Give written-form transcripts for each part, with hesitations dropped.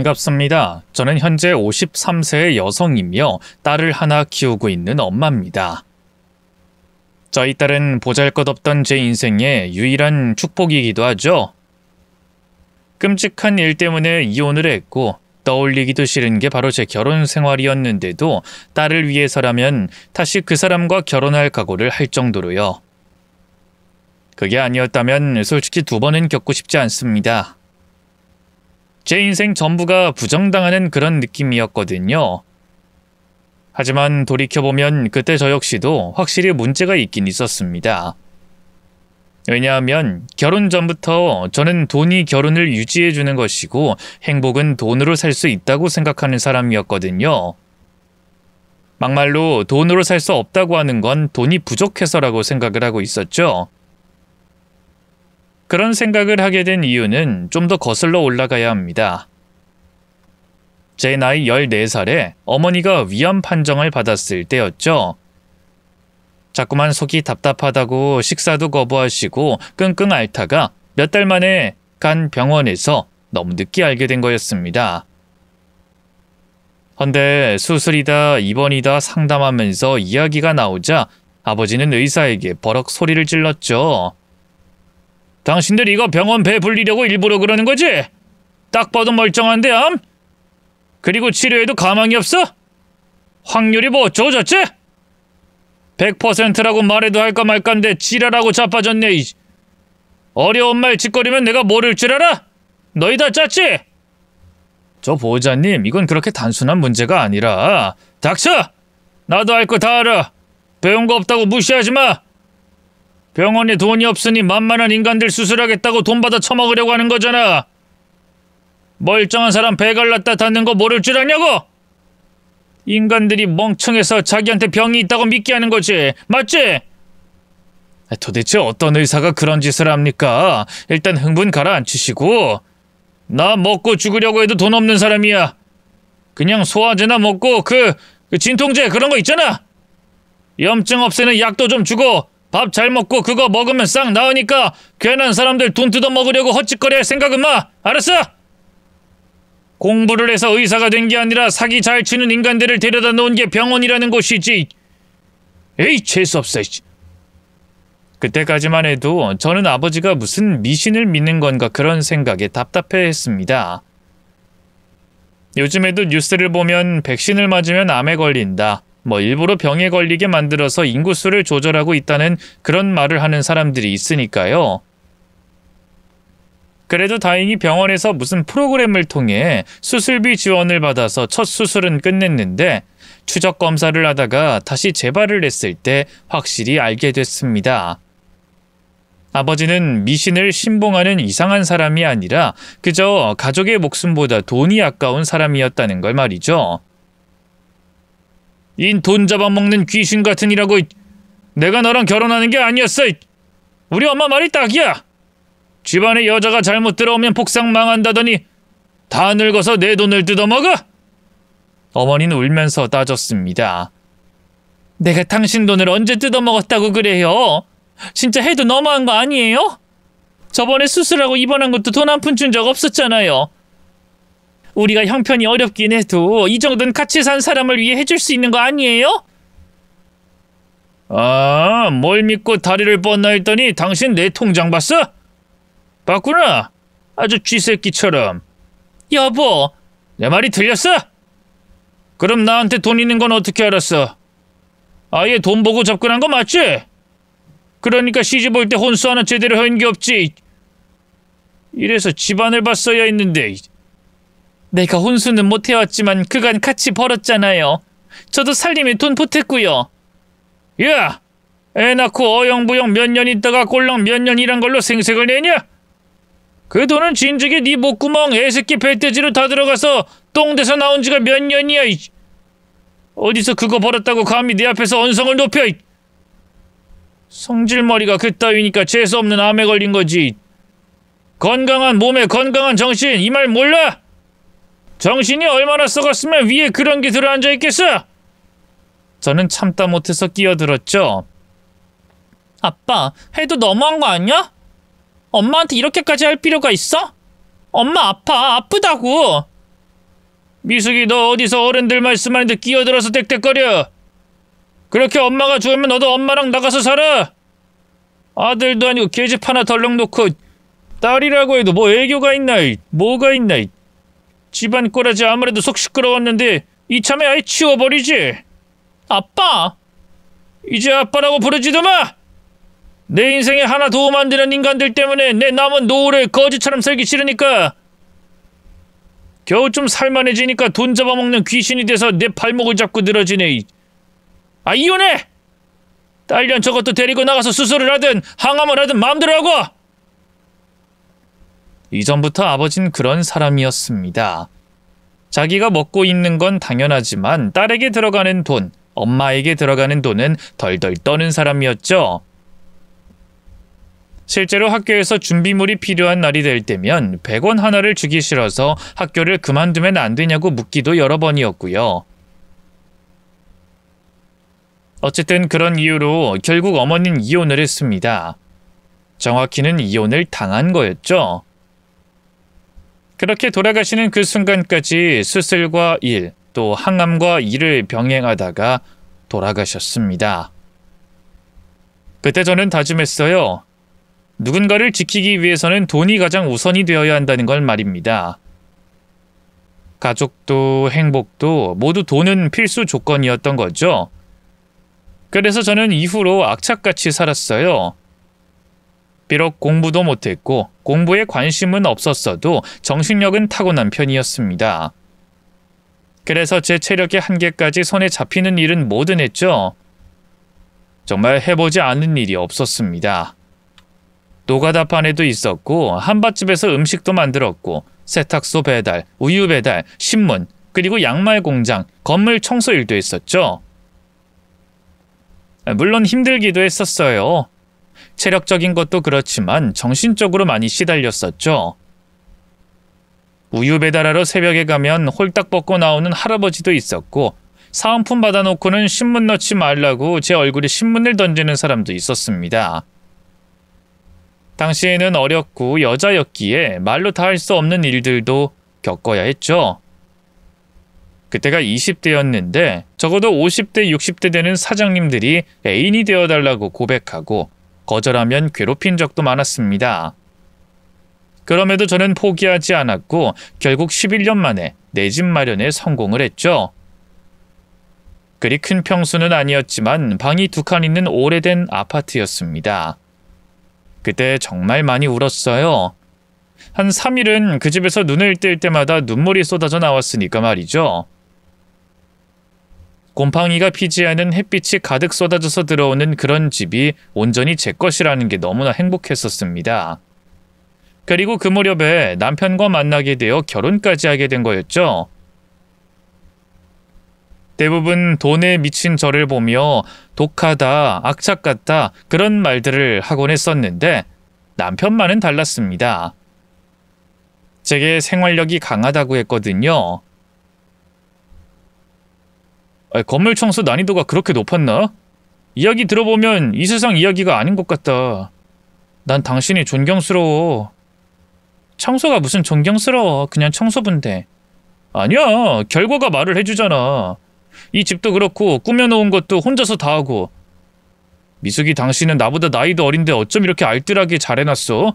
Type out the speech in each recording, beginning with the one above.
반갑습니다. 저는 현재 53세의 여성이며 딸을 하나 키우고 있는 엄마입니다. 저희 딸은 보잘것없던 제 인생의 유일한 축복이기도 하죠. 끔찍한 일 때문에 이혼을 했고 떠올리기도 싫은 게 바로 제 결혼 생활이었는데도 딸을 위해서라면 다시 그 사람과 결혼할 각오를 할 정도로요. 그게 아니었다면 솔직히 2번은 겪고 싶지 않습니다. 제 인생 전부가 부정당하는 그런 느낌이었거든요. 하지만 돌이켜보면 그때 저 역시도 확실히 문제가 있긴 있었습니다. 왜냐하면 결혼 전부터 저는 돈이 결혼을 유지해주는 것이고 행복은 돈으로 살 수 있다고 생각하는 사람이었거든요. 막말로 돈으로 살 수 없다고 하는 건 돈이 부족해서라고 생각을 하고 있었죠. 그런 생각을 하게 된 이유는 좀 더 거슬러 올라가야 합니다. 제 나이 14살에 어머니가 위암 판정을 받았을 때였죠. 자꾸만 속이 답답하다고 식사도 거부하시고 끙끙 앓다가 몇 달 만에 간 병원에서 너무 늦게 알게 된 거였습니다. 헌데 수술이다 입원이다 상담하면서 이야기가 나오자 아버지는 의사에게 버럭 소리를 질렀죠. 당신들 이거 병원 배 불리려고 일부러 그러는 거지? 딱 봐도 멀쩡한데 암? 그리고 치료해도 가망이 없어? 확률이 뭐 어쩌고저쩌? 100%라고 말해도 할까 말까인데 지랄하고 자빠졌네. 어려운 말 짓거리면 내가 모를 줄 알아? 너희 다 짰지? 저 보호자님, 이건 그렇게 단순한 문제가 아니라. 닥쳐! 나도 알 거 다 알아. 배운 거 없다고 무시하지 마. 병원에 돈이 없으니 만만한 인간들 수술하겠다고 돈 받아 처먹으려고 하는 거잖아. 멀쩡한 사람 배 갈랐다 닿는 거 모를 줄 아냐고? 인간들이 멍청해서 자기한테 병이 있다고 믿게 하는 거지. 맞지? 도대체 어떤 의사가 그런 짓을 합니까? 일단 흥분 가라앉히시고. 나 먹고 죽으려고 해도 돈 없는 사람이야. 그냥 소화제나 먹고 그 진통제 그런 거 있잖아. 염증 없애는 약도 좀 주고 밥 잘 먹고 그거 먹으면 싹 나으니까 괜한 사람들 돈 뜯어 먹으려고 헛짓거리 할 생각은 마. 알았어? 공부를 해서 의사가 된 게 아니라 사기 잘 치는 인간들을 데려다 놓은 게 병원이라는 곳이지. 에이, 재수없어. 그때까지만 해도 저는 아버지가 무슨 미신을 믿는 건가 그런 생각에 답답해했습니다. 요즘에도 뉴스를 보면 백신을 맞으면 암에 걸린다. 일부러 병에 걸리게 만들어서 인구수를 조절하고 있다는 그런 말을 하는 사람들이 있으니까요. 그래도 다행히 병원에서 무슨 프로그램을 통해 수술비 지원을 받아서 첫 수술은 끝냈는데 추적 검사를 하다가 다시 재발을 했을 때 확실히 알게 됐습니다. 아버지는 미신을 신봉하는 이상한 사람이 아니라 그저 가족의 목숨보다 돈이 아까운 사람이었다는 걸 말이죠. 인 돈 잡아먹는 귀신 같은 이라고. 내가 너랑 결혼하는 게 아니었어. 우리 엄마 말이 딱이야. 집안에 여자가 잘못 들어오면 복상 망한다더니 다 늙어서 내 돈을 뜯어먹어? 어머니는 울면서 따졌습니다. 내가 당신 돈을 언제 뜯어먹었다고 그래요? 진짜 해도 너무한 거 아니에요? 저번에 수술하고 입원한 것도 돈 한 푼 준 적 없었잖아요. 우리가 형편이 어렵긴 해도 이 정도는 같이 산 사람을 위해 해줄 수 있는 거 아니에요? 아, 뭘 믿고 다리를 뻗나 했더니 당신 내 통장 봤어? 봤구나. 아주 쥐새끼처럼. 여보, 내 말이 들렸어? 그럼 나한테 돈 있는 건 어떻게 알았어? 아예 돈 보고 접근한 거 맞지? 그러니까 시집 올 때 혼수 하나 제대로 한 게 없지. 이래서 집안을 봤어야 했는데. 내가 혼수는 못 해왔지만 그간 같이 벌었잖아요. 저도 살림에 돈 보탰고요. 야! 애 낳고 어영부영 몇 년 있다가 꼴랑 몇 년 일한 걸로 생색을 내냐? 그 돈은 진즉에 네 목구멍 애새끼 배돼지로 다 들어가서 똥돼서 나온 지가 몇 년이야. 어디서 그거 벌었다고 감히 내 앞에서 언성을 높여. 성질머리가 그따위니까 재수없는 암에 걸린 거지. 건강한 몸에 건강한 정신, 이 말 몰라? 정신이 얼마나 썩었으면 위에 그런 게 들어앉아 있겠어? 저는 참다 못해서 끼어들었죠. 아빠, 해도 너무한 거 아니야? 엄마한테 이렇게까지 할 필요가 있어? 엄마 아프다고. 미숙이 너 어디서 어른들 말씀하는데 끼어들어서 떽떽거려. 그렇게 엄마가 죽으면 너도 엄마랑 나가서 살아. 아들도 아니고 계집 하나 덜렁 놓고 딸이라고 해도 뭐 애교가 있나 뭐가 있나. 집안 꼬라지 아무래도 속 시끄러웠는데 이참에 아예 치워버리지. 아빠! 이제 아빠라고 부르지도 마! 내 인생에 하나 도움 안 되는 인간들 때문에 내 남은 노후를 거지처럼 살기 싫으니까. 겨우 좀 살만해지니까 돈 잡아먹는 귀신이 돼서 내 발목을 잡고 늘어지네. 아, 이혼해! 딸년 저것도 데리고 나가서 수술을 하든 항암을 하든 마음대로 하고! 이전부터 아버진 그런 사람이었습니다. 자기가 먹고 있는 건 당연하지만 딸에게 들어가는 돈, 엄마에게 들어가는 돈은 덜덜 떠는 사람이었죠. 실제로 학교에서 준비물이 필요한 날이 될 때면 100원 하나를 주기 싫어서 학교를 그만두면 안 되냐고 묻기도 여러 번이었고요. 어쨌든 그런 이유로 결국 어머니는 이혼을 했습니다. 정확히는 이혼을 당한 거였죠. 그렇게 돌아가시는 그 순간까지 수술과 일, 또 항암과 일을 병행하다가 돌아가셨습니다. 그때 저는 다짐했어요. 누군가를 지키기 위해서는 돈이 가장 우선이 되어야 한다는 걸 말입니다. 가족도 행복도 모두 돈은 필수 조건이었던 거죠. 그래서 저는 이후로 악착같이 살았어요. 비록 공부도 못했고 공부에 관심은 없었어도 정신력은 타고난 편이었습니다. 그래서 제 체력의 한계까지 손에 잡히는 일은 뭐든 했죠. 정말 해보지 않은 일이 없었습니다. 노가다 판에도 있었고 한밭집에서 음식도 만들었고 세탁소 배달, 우유 배달, 신문, 그리고 양말 공장, 건물 청소 일도 했었죠. 물론 힘들기도 했었어요. 체력적인 것도 그렇지만 정신적으로 많이 시달렸었죠. 우유 배달하러 새벽에 가면 홀딱 벗고 나오는 할아버지도 있었고 사은품 받아놓고는 신문 넣지 말라고 제 얼굴에 신문을 던지는 사람도 있었습니다. 당시에는 어렸고 여자였기에 말로 다 할 수 없는 일들도 겪어야 했죠. 그때가 20대였는데 적어도 50대, 60대 되는 사장님들이 애인이 되어달라고 고백하고 거절하면 괴롭힌 적도 많았습니다. 그럼에도 저는 포기하지 않았고 결국 11년 만에 내 집 마련에 성공을 했죠. 그리 큰 평수는 아니었지만 방이 2칸 있는 오래된 아파트였습니다. 그때 정말 많이 울었어요. 한 3일은 그 집에서 눈을 뜰 때마다 눈물이 쏟아져 나왔으니까 말이죠. 곰팡이가 피지 않은 햇빛이 가득 쏟아져서 들어오는 그런 집이 온전히 제 것이라는 게 너무나 행복했었습니다. 그리고 그 무렵에 남편과 만나게 되어 결혼까지 하게 된 거였죠. 대부분 돈에 미친 저를 보며 독하다, 악착 같다 그런 말들을 하곤 했었는데 남편만은 달랐습니다. 제게 생활력이 강하다고 했거든요. 건물 청소 난이도가 그렇게 높았나? 이야기 들어보면 이 세상 이야기가 아닌 것 같다. 난 당신이 존경스러워. 청소가 무슨 존경스러워. 그냥 청소부인데. 아니야. 결과가 말을 해주잖아. 이 집도 그렇고 꾸며놓은 것도 혼자서 다 하고. 미숙이 당신은 나보다 나이도 어린데 어쩜 이렇게 알뜰하게 잘해놨어?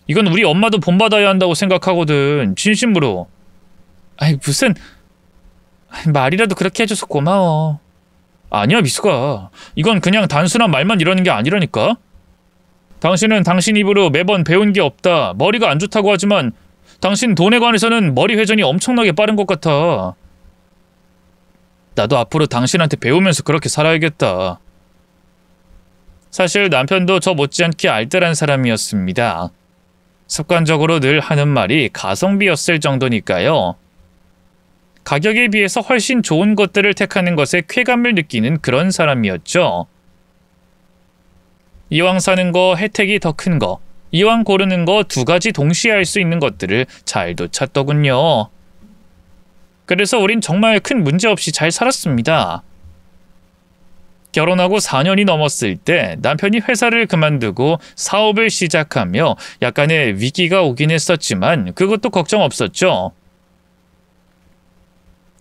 이건 우리 엄마도 본받아야 한다고 생각하거든. 진심으로. 아이 무슨... 말이라도 그렇게 해줘서 고마워. 아니야 미숙아. 이건 그냥 단순한 말만 이러는 게 아니라니까. 당신은 당신 입으로 매번 배운 게 없다, 머리가 안 좋다고 하지만 당신 돈에 관해서는 머리 회전이 엄청나게 빠른 것 같아. 나도 앞으로 당신한테 배우면서 그렇게 살아야겠다. 사실 남편도 저 못지않게 알뜰한 사람이었습니다. 습관적으로 늘 하는 말이 가성비였을 정도니까요. 가격에 비해서 훨씬 좋은 것들을 택하는 것에 쾌감을 느끼는 그런 사람이었죠. 이왕 사는 거 혜택이 더 큰 거, 이왕 고르는 거 2가지 동시에 할 수 있는 것들을 잘도 찾더군요. 그래서 우린 정말 큰 문제 없이 잘 살았습니다. 결혼하고 4년이 넘었을 때 남편이 회사를 그만두고 사업을 시작하며 약간의 위기가 오긴 했었지만 그것도 걱정 없었죠.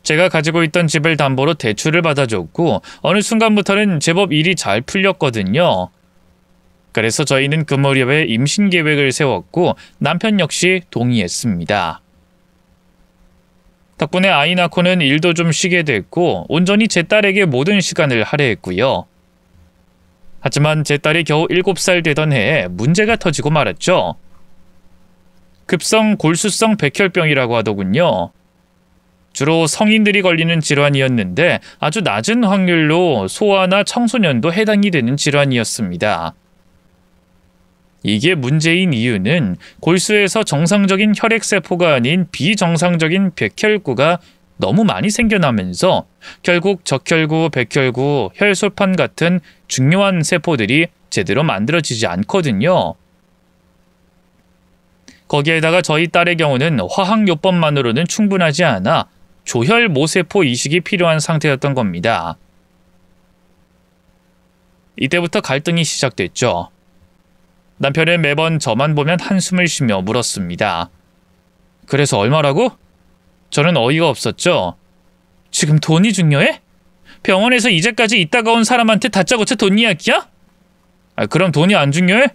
제가 가지고 있던 집을 담보로 대출을 받아줬고 어느 순간부터는 제법 일이 잘 풀렸거든요. 그래서 저희는 그 무렵에 임신 계획을 세웠고 남편 역시 동의했습니다. 덕분에 아이 낳고는 일도 좀 쉬게 됐고 온전히 제 딸에게 모든 시간을 할애했고요. 하지만 제 딸이 겨우 7살 되던 해에 문제가 터지고 말았죠. 급성 골수성 백혈병이라고 하더군요. 주로 성인들이 걸리는 질환이었는데 아주 낮은 확률로 소아나 청소년도 해당이 되는 질환이었습니다. 이게 문제인 이유는 골수에서 정상적인 혈액세포가 아닌 비정상적인 백혈구가 너무 많이 생겨나면서 결국 적혈구, 백혈구, 혈소판 같은 중요한 세포들이 제대로 만들어지지 않거든요. 거기에다가 저희 딸의 경우는 화학요법만으로는 충분하지 않아 조혈모세포 이식이 필요한 상태였던 겁니다. 이때부터 갈등이 시작됐죠. 남편은 매번 저만 보면 한숨을 쉬며 물었습니다. 그래서 얼마라고? 저는 어이가 없었죠. 지금 돈이 중요해? 병원에서 이제까지 있다가 온 사람한테 다짜고짜 돈 이야기야? 그럼 돈이 안 중요해?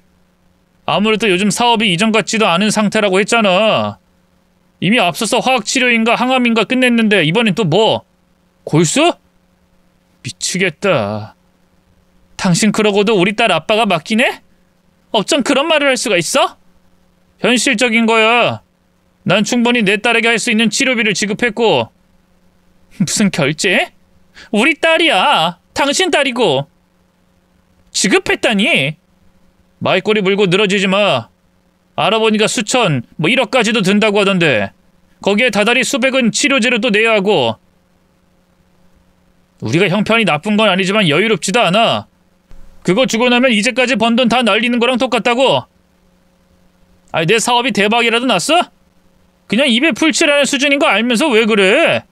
아무래도 요즘 사업이 이전 같지도 않은 상태라고 했잖아. 이미 앞서서 화학치료인가 항암인가 끝냈는데 이번엔 또 뭐? 골수? 미치겠다. 당신 그러고도 우리 딸 아빠가 맞긴 해? 어쩜 그런 말을 할 수가 있어? 현실적인 거야. 난 충분히 내 딸에게 할 수 있는 치료비를 지급했고. 무슨 결제? 우리 딸이야. 당신 딸이고. 지급했다니? 말꼬리 물고 늘어지지 마. 알아보니까 수천, 1억까지도 든다고 하던데 거기에 다달이 수백은 치료제로 또 내야 하고. 우리가 형편이 나쁜 건 아니지만 여유롭지도 않아. 그거 주고 나면 이제까지 번 돈 다 날리는 거랑 똑같다고. 아니 내 사업이 대박이라도 났어? 그냥 입에 풀칠하는 수준인 거 알면서 왜 그래?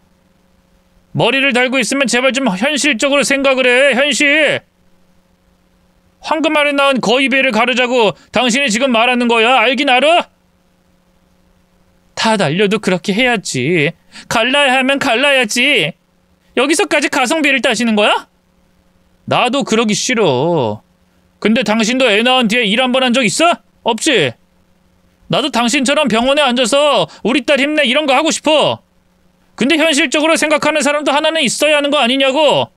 머리를 달고 있으면 제발 좀 현실적으로 생각을 해. 현실. 황금 알에 낳은 거위배를 가르자고 당신이 지금 말하는 거야. 알긴 알아? 다 날려도 그렇게 해야지. 갈라야 하면 갈라야지. 여기서까지 가성비를 따지는 거야? 나도 그러기 싫어. 근데 당신도 애 낳은 뒤에 일 한 번 한 적 있어? 없지? 나도 당신처럼 병원에 앉아서 우리 딸 힘내 이런 거 하고 싶어. 근데 현실적으로 생각하는 사람도 하나는 있어야 하는 거 아니냐고.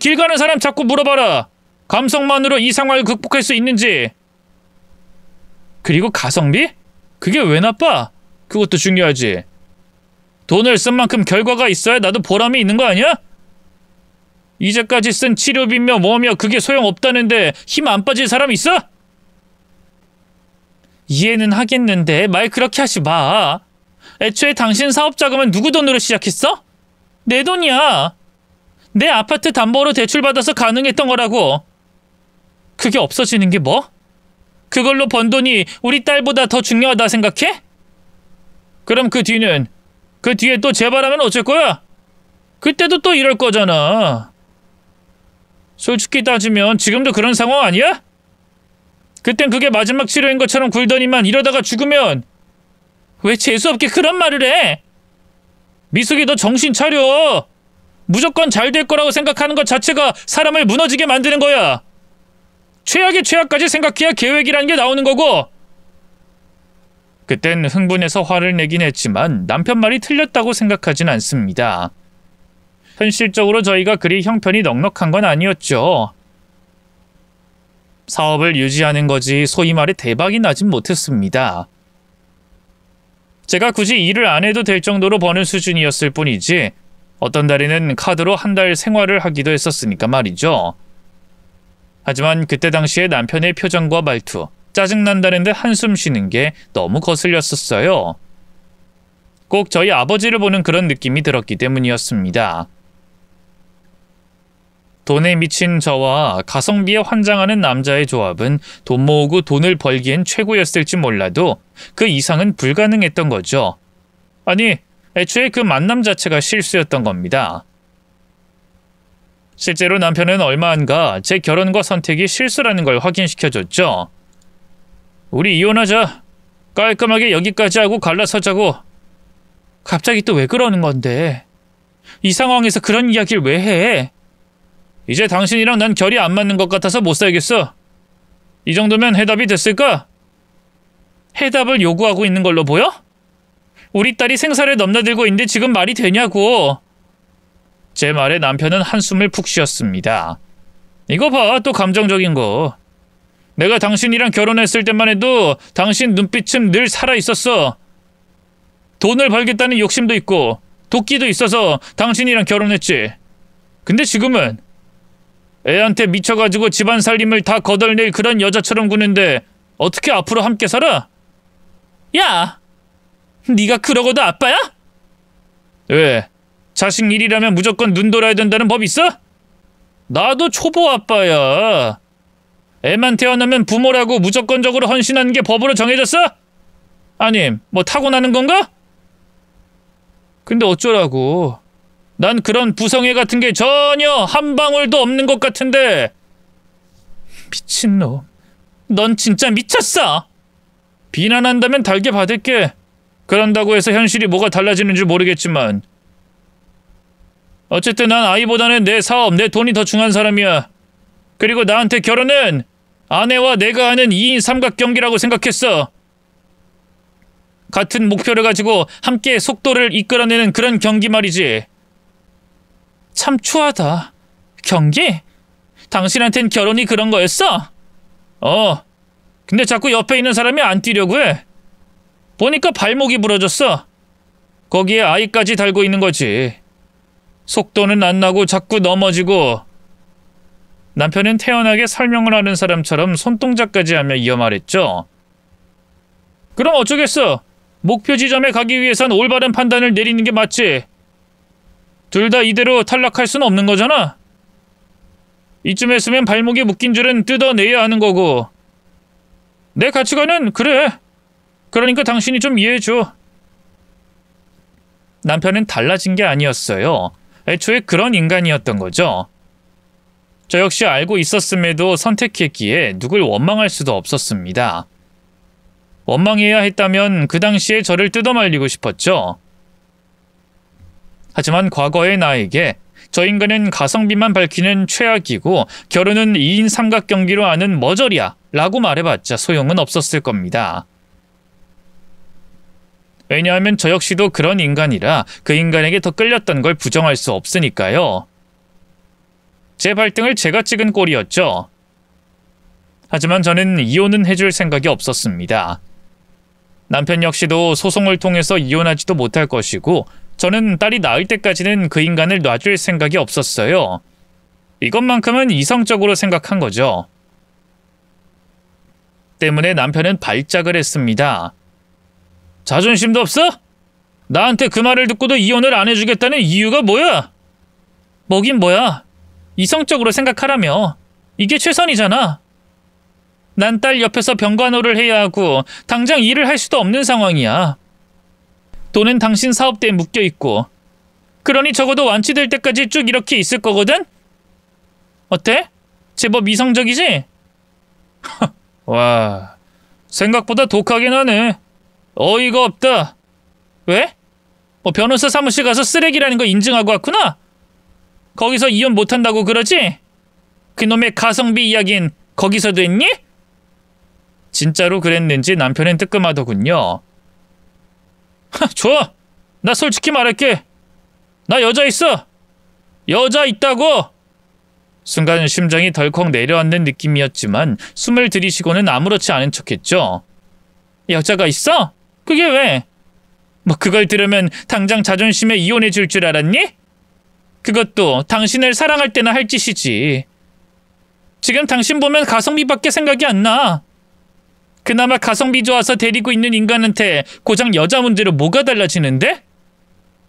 길 가는 사람 자꾸 물어봐라. 감성만으로 이 상황을 극복할 수 있는지. 그리고 가성비? 그게 왜 나빠? 그것도 중요하지. 돈을 쓴 만큼 결과가 있어야 나도 보람이 있는 거 아니야? 이제까지 쓴 치료비며 뭐며 그게 소용없다는데 힘 안 빠질 사람 있어? 이해는 하겠는데 말 그렇게 하지 마. 애초에 당신 사업 자금은 누구 돈으로 시작했어? 내 돈이야. 내 아파트 담보로 대출받아서 가능했던 거라고. 그게 없어지는 게 뭐? 그걸로 번 돈이 우리 딸보다 더 중요하다 생각해? 그럼 그 뒤는? 그 뒤에 또 재발하면 어쩔 거야? 그때도 또 이럴 거잖아. 솔직히 따지면 지금도 그런 상황 아니야? 그땐 그게 마지막 치료인 것처럼 굴더니만 이러다가 죽으면 왜 재수없게 그런 말을 해? 미숙이 너 정신 차려. 무조건 잘 될 거라고 생각하는 것 자체가 사람을 무너지게 만드는 거야. 최악의 최악까지 생각해야 계획이라는 게 나오는 거고. 그땐 흥분해서 화를 내긴 했지만 남편 말이 틀렸다고 생각하진 않습니다. 현실적으로 저희가 그리 형편이 넉넉한 건 아니었죠. 사업을 유지하는 거지 소위 말해 대박이 나진 못했습니다. 제가 굳이 일을 안 해도 될 정도로 버는 수준이었을 뿐이지 어떤 달에는 카드로 한 달 생활을 하기도 했었으니까 말이죠. 하지만 그때 당시에 남편의 표정과 말투, 짜증난다는 데 한숨 쉬는 게 너무 거슬렸었어요. 꼭 저희 아버지를 보는 그런 느낌이 들었기 때문이었습니다. 돈에 미친 저와 가성비에 환장하는 남자의 조합은 돈 모으고 돈을 벌기엔 최고였을지 몰라도 그 이상은 불가능했던 거죠. 아니, 애초에 그 만남 자체가 실수였던 겁니다. 실제로 남편은 얼마 안가 제 결혼과 선택이 실수라는 걸 확인시켜줬죠. 우리 이혼하자. 깔끔하게 여기까지 하고 갈라서자고. 갑자기 또 왜 그러는 건데? 이 상황에서 그런 이야기를 왜 해? 이제 당신이랑 난 결이 안 맞는 것 같아서 못 살겠어. 이 정도면 해답이 됐을까? 해답을 요구하고 있는 걸로 보여? 우리 딸이 생사를 넘나들고 있는데 지금 말이 되냐고. 제 말에 남편은 한숨을 푹 쉬었습니다. 이거 봐, 또 감정적인 거. 내가 당신이랑 결혼했을 때만 해도 당신 눈빛은 늘 살아있었어. 돈을 벌겠다는 욕심도 있고 도끼도 있어서 당신이랑 결혼했지. 근데 지금은 애한테 미쳐가지고 집안 살림을 다 거덜낼 그런 여자처럼 구는데 어떻게 앞으로 함께 살아? 야! 네가 그러고도 아빠야? 왜? 자식 일이라면 무조건 눈 돌아야 된다는 법 있어? 나도 초보 아빠야. 애만 태어나면 부모라고 무조건적으로 헌신하는 게 법으로 정해졌어? 아님, 뭐 타고나는 건가? 근데 어쩌라고. 난 그런 부성애 같은 게 전혀 한 방울도 없는 것 같은데. 미친놈. 넌 진짜 미쳤어. 비난한다면 달게 받을게. 그런다고 해서 현실이 뭐가 달라지는 줄 모르겠지만. 어쨌든 난 아이보다는 내 사업, 내 돈이 더 중요한 사람이야. 그리고 나한테 결혼은 아내와 내가 하는 2인 삼각경기라고 생각했어. 같은 목표를 가지고 함께 속도를 이끌어내는 그런 경기 말이지. 참 추하다. 경기? 당신한텐 결혼이 그런 거였어? 근데 자꾸 옆에 있는 사람이 안 뛰려고 해. 보니까 발목이 부러졌어. 거기에 아이까지 달고 있는 거지. 속도는 안 나고 자꾸 넘어지고. 남편은 태연하게 설명을 하는 사람처럼 손동작까지 하며 이어 말했죠. 그럼 어쩌겠어. 목표 지점에 가기 위해선 올바른 판단을 내리는 게 맞지. 둘 다 이대로 탈락할 순 없는 거잖아. 이쯤 했으면 발목에 묶인 줄은 뜯어내야 하는 거고. 내 가치관은 그래. 그러니까 당신이 좀 이해해줘. 남편은 달라진 게 아니었어요. 애초에 그런 인간이었던 거죠. 저 역시 알고 있었음에도 선택했기에 누굴 원망할 수도 없었습니다. 원망해야 했다면 그 당시에 저를 뜯어말리고 싶었죠. 하지만 과거의 나에게 저 인간은 가성비만 밝히는 최악이고 결혼은 2인 삼각경기로 하는 머저리야 라고 말해봤자 소용은 없었을 겁니다. 왜냐하면 저 역시도 그런 인간이라 그 인간에게 더 끌렸던 걸 부정할 수 없으니까요. 제 발등을 제가 찍은 꼴이었죠. 하지만 저는 이혼은 해줄 생각이 없었습니다. 남편 역시도 소송을 통해서 이혼하지도 못할 것이고 저는 딸이 낳을 때까지는 그 인간을 놔줄 생각이 없었어요. 이것만큼은 이성적으로 생각한 거죠. 때문에 남편은 발작을 했습니다. 자존심도 없어? 나한테 그 말을 듣고도 이혼을 안 해주겠다는 이유가 뭐야? 뭐긴 뭐야. 이성적으로 생각하라며. 이게 최선이잖아. 난 딸 옆에서 병간호를 해야 하고 당장 일을 할 수도 없는 상황이야. 돈은 당신 사업대에 묶여있고. 그러니 적어도 완치될 때까지 쭉 이렇게 있을 거거든? 어때? 제법 이성적이지? 와, 생각보다 독하긴 하네. 어이가 없다. 왜? 변호사 사무실 가서 쓰레기라는 거 인증하고 왔구나? 거기서 이혼 못한다고 그러지? 그놈의 가성비 이야긴 거기서도 했니? 진짜로 그랬는지 남편은 뜨끔하더군요. 좋아. 나 솔직히 말할게. 나 여자 있어. 여자 있다고. 순간 심장이 덜컥 내려앉는 느낌이었지만 숨을 들이쉬고는 아무렇지 않은 척했죠. 여자가 있어? 그게 왜? 그걸 들으면 당장 자존심에 이혼해 줄 줄 알았니? 그것도 당신을 사랑할 때나 할 짓이지. 지금 당신 보면 가성비밖에 생각이 안 나. 그나마 가성비 좋아서 데리고 있는 인간한테 고작 여자 문제로 뭐가 달라지는데?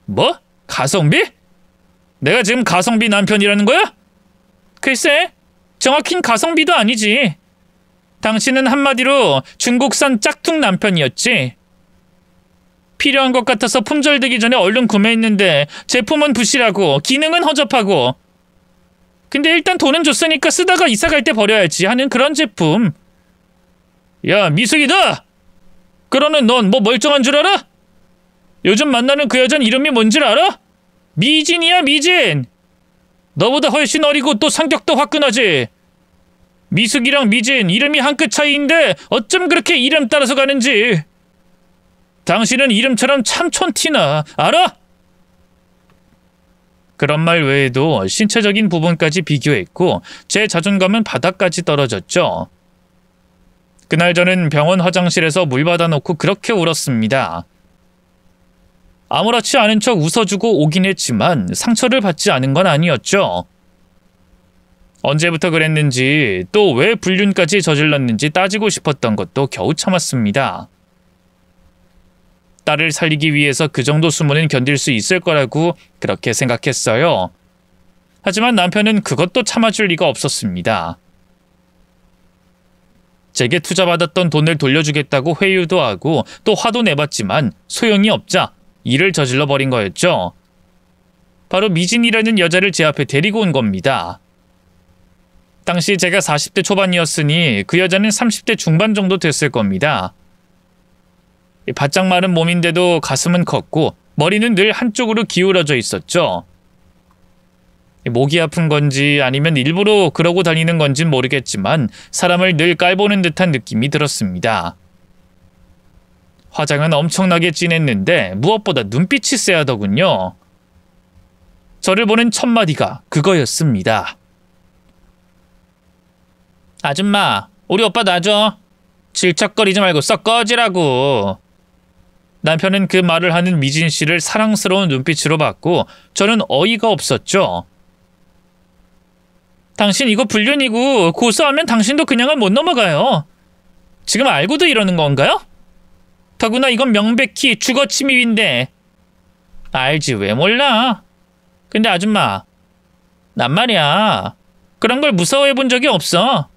뭐? 가성비? 내가 지금 가성비 남편이라는 거야? 글쎄, 정확힌 가성비도 아니지. 당신은 한마디로 중국산 짝퉁 남편이었지. 필요한 것 같아서 품절되기 전에 얼른 구매했는데 제품은 부실하고 기능은 허접하고. 근데 일단 돈은 줬으니까 쓰다가 이사 갈 때 버려야지 하는 그런 제품. 야, 미숙이다! 그러는 넌 뭐 멀쩡한 줄 알아? 요즘 만나는 그 여잔 이름이 뭔지 알아? 미진이야, 미진. 너보다 훨씬 어리고 또 성격도 화끈하지. 미숙이랑 미진 이름이 한 끗 차이인데 어쩜 그렇게 이름 따라서 가는지. 당신은 이름처럼 참 촌티나, 알아? 그런 말 외에도 신체적인 부분까지 비교했고 제 자존감은 바닥까지 떨어졌죠. 그날 저는 병원 화장실에서 물 받아놓고 그렇게 울었습니다. 아무렇지 않은 척 웃어주고 오긴 했지만 상처를 받지 않은 건 아니었죠. 언제부터 그랬는지 또 왜 불륜까지 저질렀는지 따지고 싶었던 것도 겨우 참았습니다. 딸을 살리기 위해서 그 정도 수모는 견딜 수 있을 거라고 그렇게 생각했어요. 하지만 남편은 그것도 참아줄 리가 없었습니다. 제게 투자받았던 돈을 돌려주겠다고 회유도 하고 또 화도 내봤지만 소용이 없자 일을 저질러 버린 거였죠. 바로 미진이라는 여자를 제 앞에 데리고 온 겁니다. 당시 제가 40대 초반이었으니 그 여자는 30대 중반 정도 됐을 겁니다. 바짝 마른 몸인데도 가슴은 컸고 머리는 늘 한쪽으로 기울어져 있었죠. 목이 아픈 건지 아니면 일부러 그러고 다니는 건진 모르겠지만 사람을 늘 깔보는 듯한 느낌이 들었습니다. 화장은 엄청나게 진했는데 무엇보다 눈빛이 쎄하더군요. 저를 보는 첫 마디가 그거였습니다. 아줌마, 우리 오빠 놔줘. 질척거리지 말고 썩 꺼지라고. 남편은 그 말을 하는 미진 씨를 사랑스러운 눈빛으로 봤고 저는 어이가 없었죠. 당신 이거 불륜이고 고소하면 당신도 그냥은 못 넘어가요. 지금 알고도 이러는 건가요? 더구나 이건 명백히 주거 침입인데. 알지 왜 몰라? 근데 아줌마, 난 말이야 그런 걸 무서워해 본 적이 없어.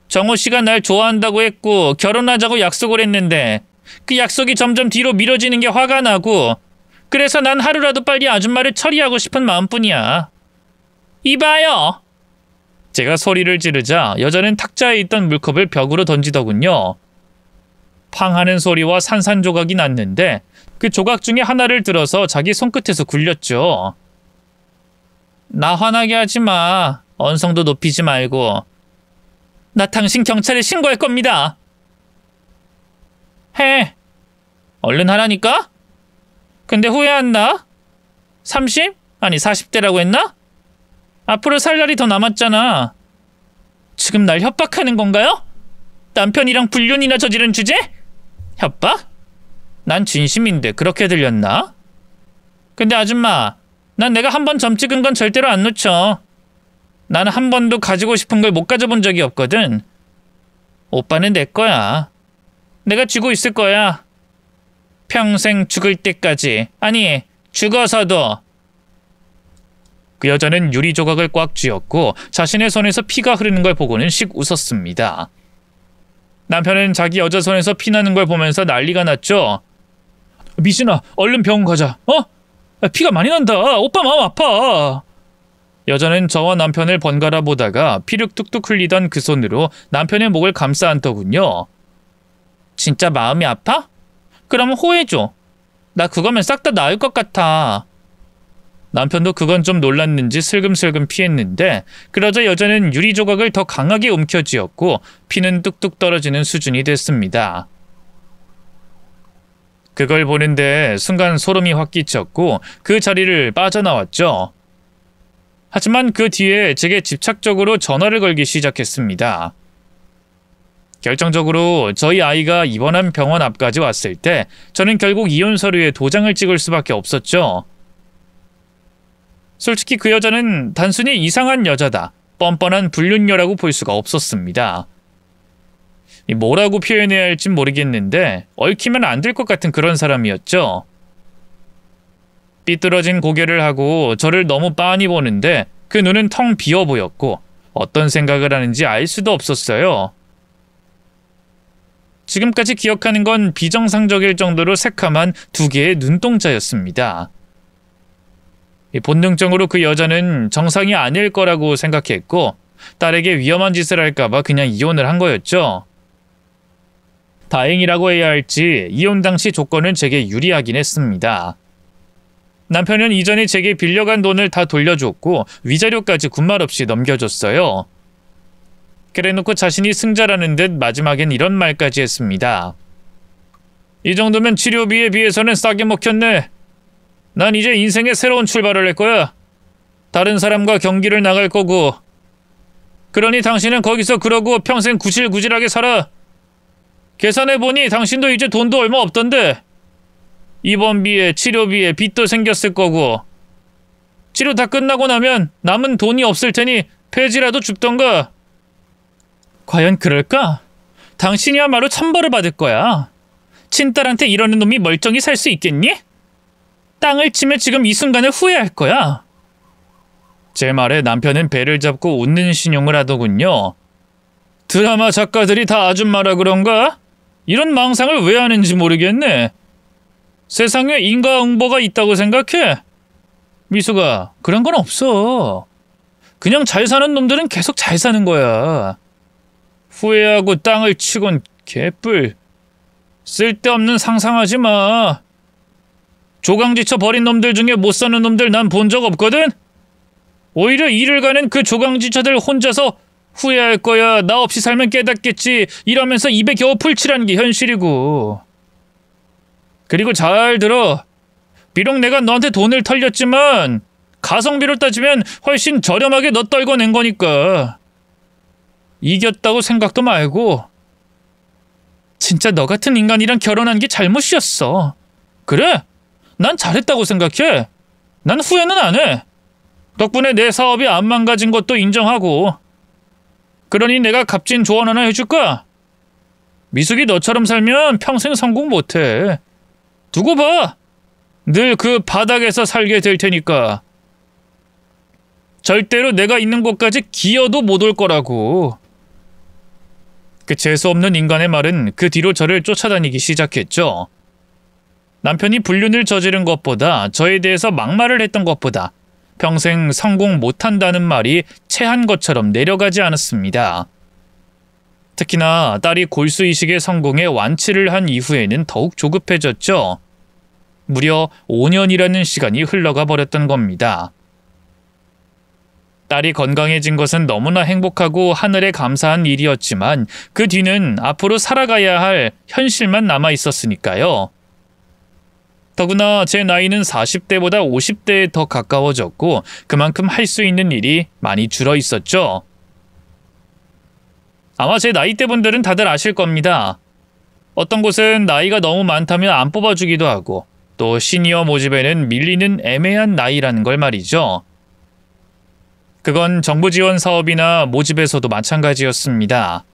정호 씨가 날 좋아한다고 했고 결혼하자고 약속을 했는데 그 약속이 점점 뒤로 미뤄지는 게 화가 나고 그래서 난 하루라도 빨리 아줌마를 처리하고 싶은 마음뿐이야. 이봐요. 제가 소리를 지르자 여자는 탁자에 있던 물컵을 벽으로 던지더군요. 팡 하는 소리와 산산조각이 났는데 그 조각 중에 하나를 들어서 자기 손끝에서 굴렸죠. 나 화나게 하지 마. 언성도 높이지 말고. 나 당신 경찰에 신고할 겁니다. 해. 얼른 하라니까? 근데 후회한다? 30? 아니 40대라고 했나? 앞으로 살 날이 더 남았잖아. 지금 날 협박하는 건가요? 남편이랑 불륜이나 저지른 주제? 협박? 난 진심인데 그렇게 들렸나? 근데 아줌마, 난 내가 한 번 점 찍은 건 절대로 안 놓쳐. 나는 한 번도 가지고 싶은 걸 못 가져본 적이 없거든. 오빠는 내 거야. 내가 쥐고 있을 거야. 평생 죽을 때까지. 아니, 죽어서도. 그 여자는 유리 조각을 꽉 쥐었고 자신의 손에서 피가 흐르는 걸 보고는 씩 웃었습니다. 남편은 자기 여자 손에서 피 나는 걸 보면서 난리가 났죠. 미진아, 얼른 병원 가자. 피가 많이 난다. 오빠 마음 아파. 여자는 저와 남편을 번갈아 보다가 피를 뚝뚝 흘리던 그 손으로 남편의 목을 감싸 안더군요. 진짜 마음이 아파? 그럼 호해줘. 나 그거면 싹 다 나을 것 같아. 남편도 그건 좀 놀랐는지 슬금슬금 피했는데 그러자 여자는 유리 조각을 더 강하게 움켜쥐었고 피는 뚝뚝 떨어지는 수준이 됐습니다. 그걸 보는데 순간 소름이 확 끼쳤고 그 자리를 빠져나왔죠. 하지만 그 뒤에 제게 집착적으로 전화를 걸기 시작했습니다. 결정적으로 저희 아이가 입원한 병원 앞까지 왔을 때 저는 결국 이혼 서류에 도장을 찍을 수밖에 없었죠. 솔직히 그 여자는 단순히 이상한 여자다, 뻔뻔한 불륜녀라고 볼 수가 없었습니다. 뭐라고 표현해야 할진 모르겠는데 얽히면 안 될 것 같은 그런 사람이었죠. 삐뚤어진 고개를 하고 저를 너무 빤히 보는데 그 눈은 텅 비어 보였고 어떤 생각을 하는지 알 수도 없었어요. 지금까지 기억하는 건 비정상적일 정도로 새카만 두 개의 눈동자였습니다. 본능적으로 그 여자는 정상이 아닐 거라고 생각했고 딸에게 위험한 짓을 할까봐 그냥 이혼을 한 거였죠. 다행이라고 해야 할지 이혼 당시 조건은 제게 유리하긴 했습니다. 남편은 이전에 제게 빌려간 돈을 다 돌려줬고 위자료까지 군말 없이 넘겨줬어요. 그래놓고 자신이 승자라는 듯 마지막엔 이런 말까지 했습니다. 이 정도면 치료비에 비해서는 싸게 먹혔네. 난 이제 인생의 새로운 출발을 할 거야. 다른 사람과 경기를 나갈 거고. 그러니 당신은 거기서 그러고 평생 구질구질하게 살아. 계산해보니 당신도 이제 돈도 얼마 없던데. 입원비에 치료비에 빚도 생겼을 거고. 치료 다 끝나고 나면 남은 돈이 없을 테니 폐지라도 줍던가. 과연 그럴까? 당신이야말로 천벌을 받을 거야. 친딸한테 이러는 놈이 멀쩡히 살 수 있겠니? 땅을 치면 지금 이 순간을 후회할 거야. 제 말에 남편은 배를 잡고 웃는 신용을 하더군요. 드라마 작가들이 다 아줌마라 그런가? 이런 망상을 왜 하는지 모르겠네. 세상에 인과응보가 있다고 생각해? 미수가, 그런 건 없어. 그냥 잘 사는 놈들은 계속 잘 사는 거야. 후회하고 땅을 치곤 개뿔. 쓸데없는 상상하지 마. 조강지쳐 버린 놈들 중에 못 사는 놈들 난 본 적 없거든? 오히려 일을 가는 그 조강지쳐들 혼자서 후회할 거야, 나 없이 살면 깨닫겠지 이러면서 입에 겨우 풀칠하는 게 현실이고. 그리고 잘 들어. 비록 내가 너한테 돈을 털렸지만 가성비로 따지면 훨씬 저렴하게 너 떨궈낸 거니까. 이겼다고 생각도 말고. 진짜 너 같은 인간이랑 결혼한 게 잘못이었어. 그래? 난 잘했다고 생각해. 난 후회는 안 해. 덕분에 내 사업이 안 망가진 것도 인정하고. 그러니 내가 값진 조언 하나 해줄까? 미숙이 너처럼 살면 평생 성공 못해. 두고 봐. 늘 그 바닥에서 살게 될 테니까. 절대로 내가 있는 곳까지 기어도 못 올 거라고. 그 재수없는 인간의 말은 그 뒤로 저를 쫓아다니기 시작했죠. 남편이 불륜을 저지른 것보다 저에 대해서 막말을 했던 것보다 평생 성공 못한다는 말이 체한 것처럼 내려가지 않았습니다. 특히나 딸이 골수이식에 성공해 완치를 한 이후에는 더욱 조급해졌죠. 무려 5년이라는 시간이 흘러가 버렸던 겁니다. 딸이 건강해진 것은 너무나 행복하고 하늘에 감사한 일이었지만 그 뒤는 앞으로 살아가야 할 현실만 남아 있었으니까요. 더구나 제 나이는 40대보다 50대에 더 가까워졌고 그만큼 할 수 있는 일이 많이 줄어 있었죠. 아마 제 나이대 분들은 다들 아실 겁니다. 어떤 곳은 나이가 너무 많다면 안 뽑아주기도 하고 또 시니어 모집에는 밀리는 애매한 나이라는 걸 말이죠. 그건 정부 지원 사업이나 모집에서도 마찬가지였습니다.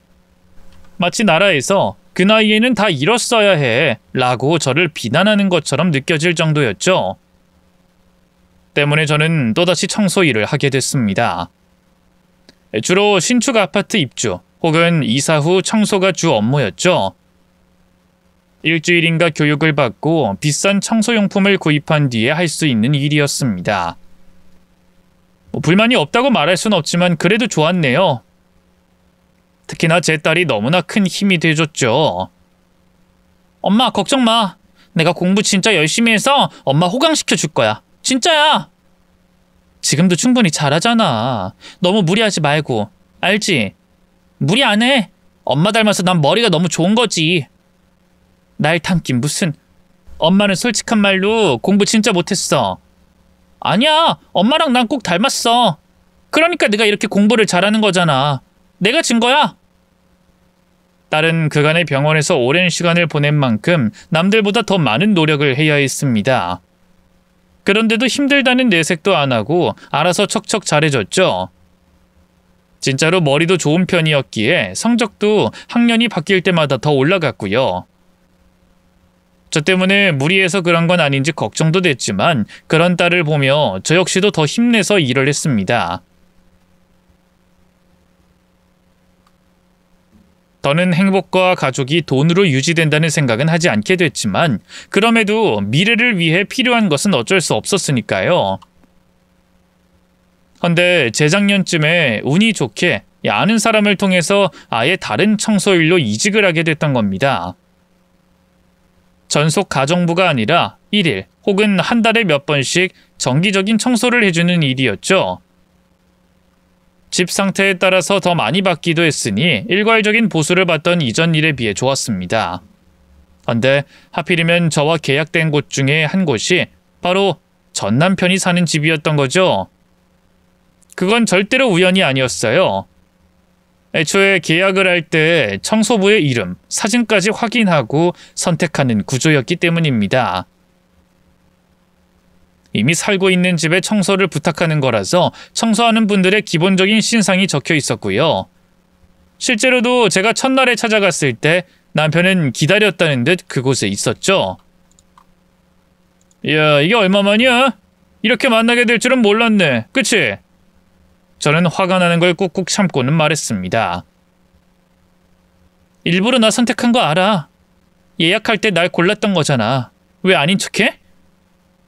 마치 나라에서 그 나이에는 다 이뤘어야 해 라고 저를 비난하는 것처럼 느껴질 정도였죠. 때문에 저는 또다시 청소 일을 하게 됐습니다. 주로 신축 아파트 입주 혹은 이사 후 청소가 주 업무였죠. 일주일인가 교육을 받고 비싼 청소용품을 구입한 뒤에 할 수 있는 일이었습니다. 불만이 없다고 말할 순 없지만 그래도 좋았네요. 특히나 제 딸이 너무나 큰 힘이 돼줬죠. 엄마 걱정 마. 내가 공부 진짜 열심히 해서 엄마 호강시켜 줄 거야. 진짜야. 지금도 충분히 잘하잖아. 너무 무리하지 말고. 알지? 무리 안 해. 엄마 닮아서 난 머리가 너무 좋은 거지. 날 닮긴 무슨. 엄마는 솔직한 말로 공부 진짜 못했어. 아니야. 엄마랑 난 꼭 닮았어. 그러니까 내가 이렇게 공부를 잘하는 거잖아. 내가 진 거야. 딸은 그간의 병원에서 오랜 시간을 보낸 만큼 남들보다 더 많은 노력을 해야 했습니다. 그런데도 힘들다는 내색도 안 하고 알아서 척척 잘해줬죠. 진짜로 머리도 좋은 편이었기에 성적도 학년이 바뀔 때마다 더 올라갔고요. 저 때문에 무리해서 그런 건 아닌지 걱정도 됐지만 그런 딸을 보며 저 역시도 더 힘내서 일을 했습니다. 더는 행복과 가족이 돈으로 유지된다는 생각은 하지 않게 됐지만 그럼에도 미래를 위해 필요한 것은 어쩔 수 없었으니까요. 헌데 재작년쯤에 운이 좋게 아는 사람을 통해서 아예 다른 청소일로 이직을 하게 됐던 겁니다. 전속 가정부가 아니라 1일 혹은 한 달에 몇 번씩 정기적인 청소를 해주는 일이었죠. 집 상태에 따라서 더 많이 받기도 했으니 일괄적인 보수를 받던 이전 일에 비해 좋았습니다. 헌데 하필이면 저와 계약된 곳 중에 한 곳이 바로 전 남편이 사는 집이었던 거죠. 그건 절대로 우연이 아니었어요. 애초에 계약을 할 때 청소부의 이름, 사진까지 확인하고 선택하는 구조였기 때문입니다. 이미 살고 있는 집에 청소를 부탁하는 거라서 청소하는 분들의 기본적인 신상이 적혀 있었고요. 실제로도 제가 첫날에 찾아갔을 때 남편은 기다렸다는 듯 그곳에 있었죠. 야, 이게 얼마만이야? 이렇게 만나게 될 줄은 몰랐네. 그치? 저는 화가 나는 걸 꾹꾹 참고는 말했습니다. 일부러 나 선택한 거 알아. 예약할 때 날 골랐던 거잖아. 왜 아닌 척해?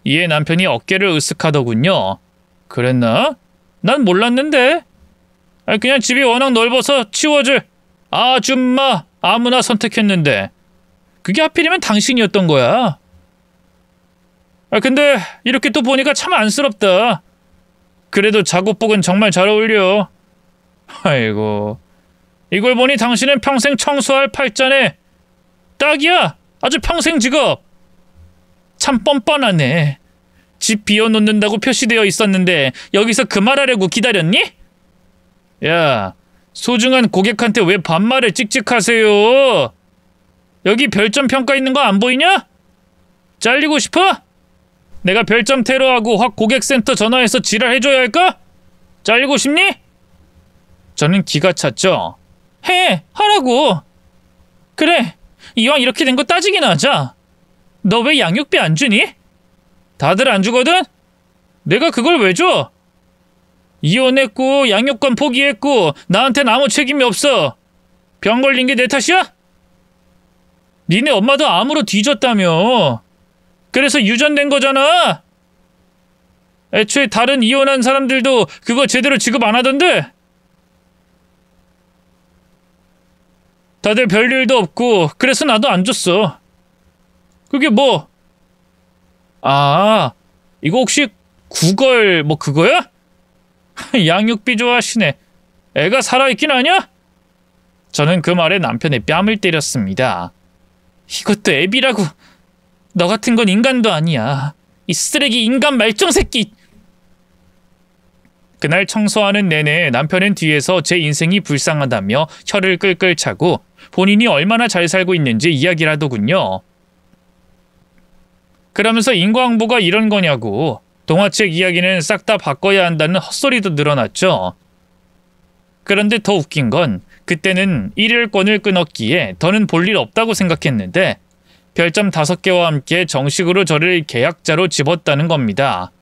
이에 남편이 어깨를 으쓱하더군요. 그랬나? 난 몰랐는데. 그냥 집이 워낙 넓어서 치워줄 아줌마 아무나 선택했는데 그게 하필이면 당신이었던 거야. 근데 이렇게 또 보니까 참 안쓰럽다. 그래도 작업복은 정말 잘 어울려. 아이고, 이걸 보니 당신은 평생 청소할 팔자네. 딱이야. 아주 평생 직업. 참 뻔뻔하네. 집 비워놓는다고 표시되어 있었는데 여기서 그 말하려고 기다렸니? 야, 소중한 고객한테 왜 반말을 찍찍하세요? 여기 별점 평가 있는 거 안 보이냐? 잘리고 싶어? 내가 별점 테러하고 확 고객센터 전화해서 지랄해줘야 할까? 잘리고 싶니? 저는 기가 찼죠. 하라고. 그래, 이왕 이렇게 된 거 따지기나 하자. 너 왜 양육비 안 주니? 다들 안 주거든? 내가 그걸 왜 줘? 이혼했고 양육권 포기했고 나한텐 아무 책임이 없어. 병 걸린 게 내 탓이야? 니네 엄마도 암으로 뒤졌다며. 그래서 유전된 거잖아. 애초에 다른 이혼한 사람들도 그거 제대로 지급 안 하던데. 다들 별일도 없고 그래서 나도 안 줬어. 그게 뭐? 아, 이거 혹시 구걸 뭐 그거야? 양육비 좋아하시네. 애가 살아있긴 하냐? 저는 그 말에 남편의 뺨을 때렸습니다. 이것도 애비라고. 너 같은 건 인간도 아니야. 이 쓰레기 인간 말종 새끼. 그날 청소하는 내내 남편은 뒤에서 제 인생이 불쌍하다며 혀를 끌끌 차고 본인이 얼마나 잘 살고 있는지 이야기를 하더군요. 그러면서 인과응보가 이런 거냐고. 동화책 이야기는 싹 다 바꿔야 한다는 헛소리도 늘어났죠. 그런데 더 웃긴 건 그때는 일일권을 끊었기에 더는 볼 일 없다고 생각했는데 별점 5개와 함께 정식으로 저를 계약자로 집었다는 겁니다.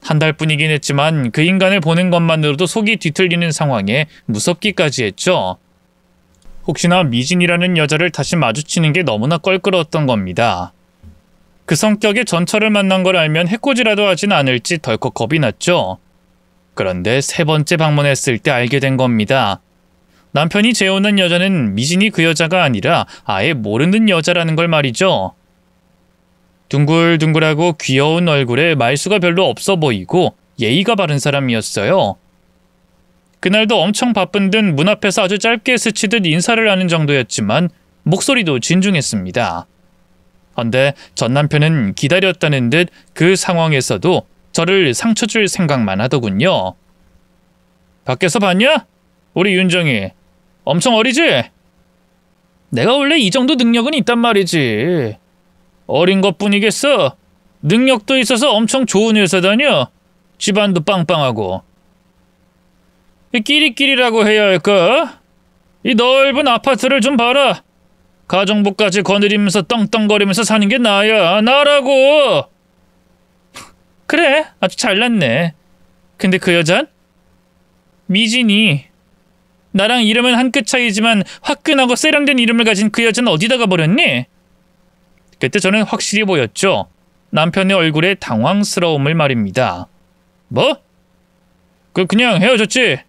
한 달뿐이긴 했지만 그 인간을 보는 것만으로도 속이 뒤틀리는 상황에 무섭기까지 했죠. 혹시나 미진이라는 여자를 다시 마주치는 게 너무나 껄끄러웠던 겁니다. 그 성격의 전철을 만난 걸 알면 해코지라도 하진 않을지 덜컥 겁이 났죠. 그런데 3번째 방문했을 때 알게 된 겁니다. 남편이 재혼한 여자는 미진이 그 여자가 아니라 아예 모르는 여자라는 걸 말이죠. 둥글둥글하고 귀여운 얼굴에 말수가 별로 없어 보이고 예의가 바른 사람이었어요. 그날도 엄청 바쁜 듯 문 앞에서 아주 짧게 스치듯 인사를 하는 정도였지만 목소리도 진중했습니다. 헌데 전 남편은 기다렸다는 듯 그 상황에서도 저를 상처 줄 생각만 하더군요. 밖에서 봤냐? 우리 윤정이. 엄청 어리지? 내가 원래 이 정도 능력은 있단 말이지. 어린 것뿐이겠어. 능력도 있어서 엄청 좋은 회사 다녀. 집안도 빵빵하고. 끼리끼리라고 해야 할까? 이 넓은 아파트를 좀 봐라. 가정부까지 거느리면서 떵떵거리면서 사는 게 나야. 나라고. 그래, 아주 잘났네. 근데 그 여잔? 미진이. 나랑 이름은 한 끗 차이지만 화끈하고 세련된 이름을 가진 그 여자는 어디다 가버렸니? 그때 저는 확실히 보였죠. 남편의 얼굴에 당황스러움을 말입니다. 뭐? 그냥 헤어졌지.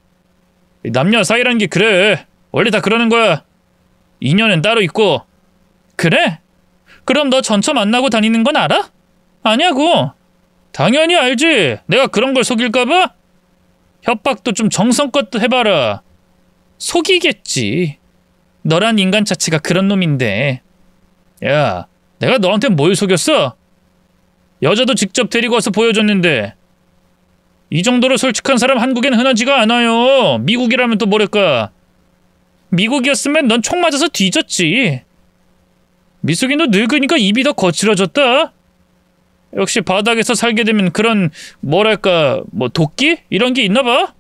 남녀 사이란 게 그래. 원래 다 그러는 거야. 인연은 따로 있고. 그래? 그럼 너 전처 만나고 다니는 건 알아? 아냐고. 당연히 알지. 내가 그런 걸 속일까봐? 협박도 좀 정성껏 해봐라. 속이겠지. 너란 인간 자체가 그런 놈인데. 야, 내가 너한테 뭘 속였어? 여자도 직접 데리고 와서 보여줬는데. 이 정도로 솔직한 사람 한국엔 흔하지가 않아요. 미국이라면 또 뭐랄까. 미국이었으면 넌 총 맞아서 뒤졌지. 미숙이 너 늙으니까 입이 더 거칠어졌다. 역시 바닥에서 살게 되면 그런 뭐랄까 뭐 도끼? 이런 게 있나 봐.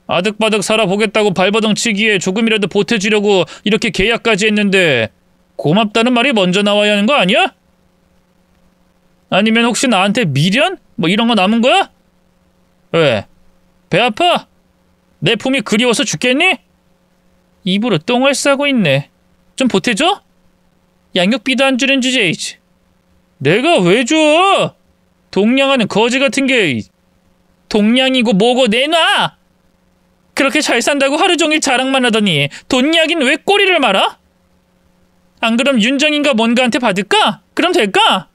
아득바득 살아보겠다고 발버둥 치기에 조금이라도 보태주려고 이렇게 계약까지 했는데 고맙다는 말이 먼저 나와야 하는 거 아니야? 아니면 혹시 나한테 미련? 뭐 이런 거 남은 거야? 왜? 배 아파? 내 품이 그리워서 죽겠니? 입으로 똥을 싸고 있네. 좀 보태줘? 양육비도 안 주는 주제이지. 내가 왜 줘? 동냥하는 거지 같은 게. 동냥이고 뭐고 내놔! 그렇게 잘 산다고 하루 종일 자랑만 하더니 돈 이야기는 왜 꼬리를 말아? 안 그럼 윤정인가 뭔가한테 받을까? 그럼 될까?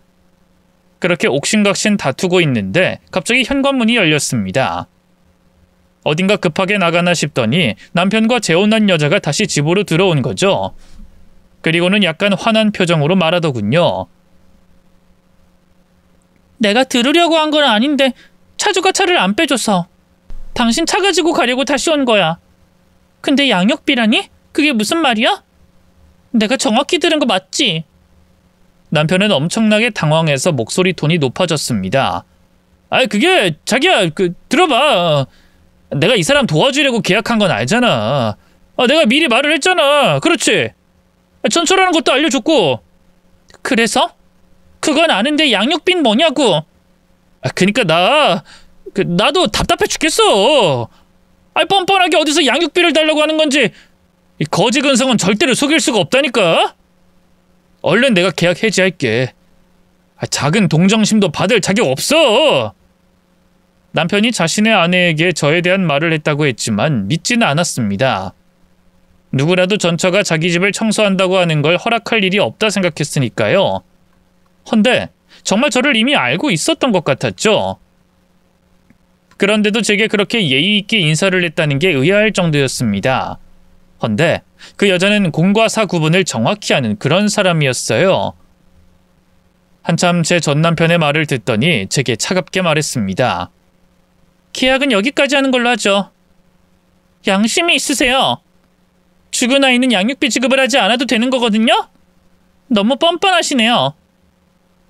그렇게 옥신각신 다투고 있는데 갑자기 현관문이 열렸습니다. 어딘가 급하게 나가나 싶더니 남편과 재혼한 여자가 다시 집으로 들어온 거죠. 그리고는 약간 화난 표정으로 말하더군요. 내가 들으려고 한 건 아닌데 차주가 차를 안 빼줘서 당신 차 가지고 가려고 다시 온 거야. 근데 양육비라니? 그게 무슨 말이야? 내가 정확히 들은 거 맞지? 남편은 엄청나게 당황해서 목소리 톤이 높아졌습니다. 아이 그게 자기야 들어봐. 내가 이 사람 도와주려고 계약한 건 알잖아. 내가 미리 말을 했잖아. 그렇지? 전처라는 것도 알려줬고. 그래서? 그건 아는데 양육비는 뭐냐고. 그니까 나도 답답해 죽겠어. 뻔뻔하게 어디서 양육비를 달라고 하는 건지. 이 거지 근성은 절대로 속일 수가 없다니까. 얼른 내가 계약 해지할게. 작은 동정심도 받을 자격 없어. 남편이 자신의 아내에게 저에 대한 말을 했다고 했지만 믿지는 않았습니다. 누구라도 전처가 자기 집을 청소한다고 하는 걸 허락할 일이 없다 생각했으니까요. 헌데 정말 저를 이미 알고 있었던 것 같았죠. 그런데도 제게 그렇게 예의 있게 인사를 했다는 게 의아할 정도였습니다. 헌데 그 여자는 공과 사 구분을 정확히 하는 그런 사람이었어요. 한참 제 전 남편의 말을 듣더니 제게 차갑게 말했습니다. 계약은 여기까지 하는 걸로 하죠. 양심이 있으세요. 죽은 아이는 양육비 지급을 하지 않아도 되는 거거든요? 너무 뻔뻔하시네요.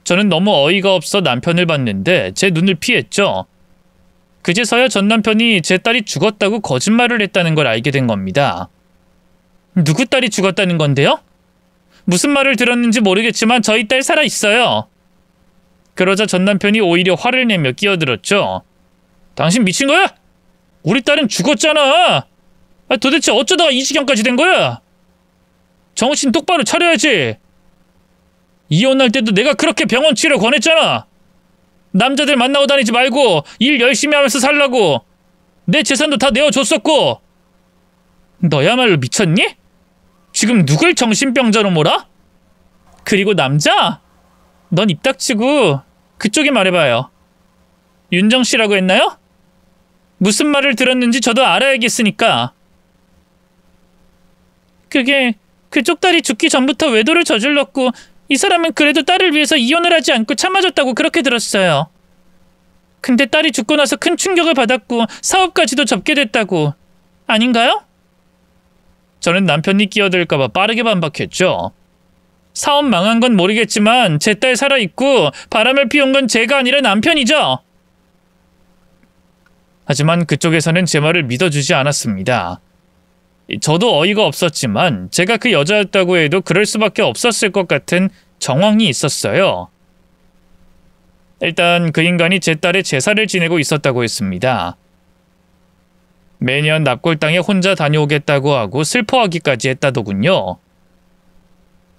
저는 너무 어이가 없어 남편을 봤는데 제 눈을 피했죠. 그제서야 전 남편이 제 딸이 죽었다고 거짓말을 했다는 걸 알게 된 겁니다. 누구 딸이 죽었다는 건데요? 무슨 말을 들었는지 모르겠지만 저희 딸 살아있어요. 그러자 전 남편이 오히려 화를 내며 끼어들었죠. 당신 미친 거야? 우리 딸은 죽었잖아. 도대체 어쩌다가 이 지경까지 된 거야? 정신 똑바로 차려야지. 이혼할 때도 내가 그렇게 병원 치료 권했잖아. 남자들 만나고 다니지 말고 일 열심히 하면서 살라고. 내 재산도 다 내어줬었고. 너야말로 미쳤니? 지금 누굴 정신병자로 몰아? 그리고 남자? 넌 입 닥치고 그쪽이 말해봐요. 윤정씨라고 했나요? 무슨 말을 들었는지 저도 알아야겠으니까. 그게 그쪽 딸이 죽기 전부터 외도를 저질렀고 이 사람은 그래도 딸을 위해서 이혼을 하지 않고 참아줬다고 그렇게 들었어요. 근데 딸이 죽고 나서 큰 충격을 받았고 사업까지도 접게 됐다고. 아닌가요? 저는 남편이 끼어들까봐 빠르게 반박했죠. 사업 망한 건 모르겠지만 제 딸 살아있고 바람을 피운 건 제가 아니라 남편이죠. 하지만 그쪽에서는 제 말을 믿어주지 않았습니다. 저도 어이가 없었지만 제가 그 여자였다고 해도 그럴 수밖에 없었을 것 같은 정황이 있었어요. 일단 그 인간이 제 딸의 제사를 지내고 있었다고 했습니다. 매년 납골당에 혼자 다녀오겠다고 하고 슬퍼하기까지 했다더군요.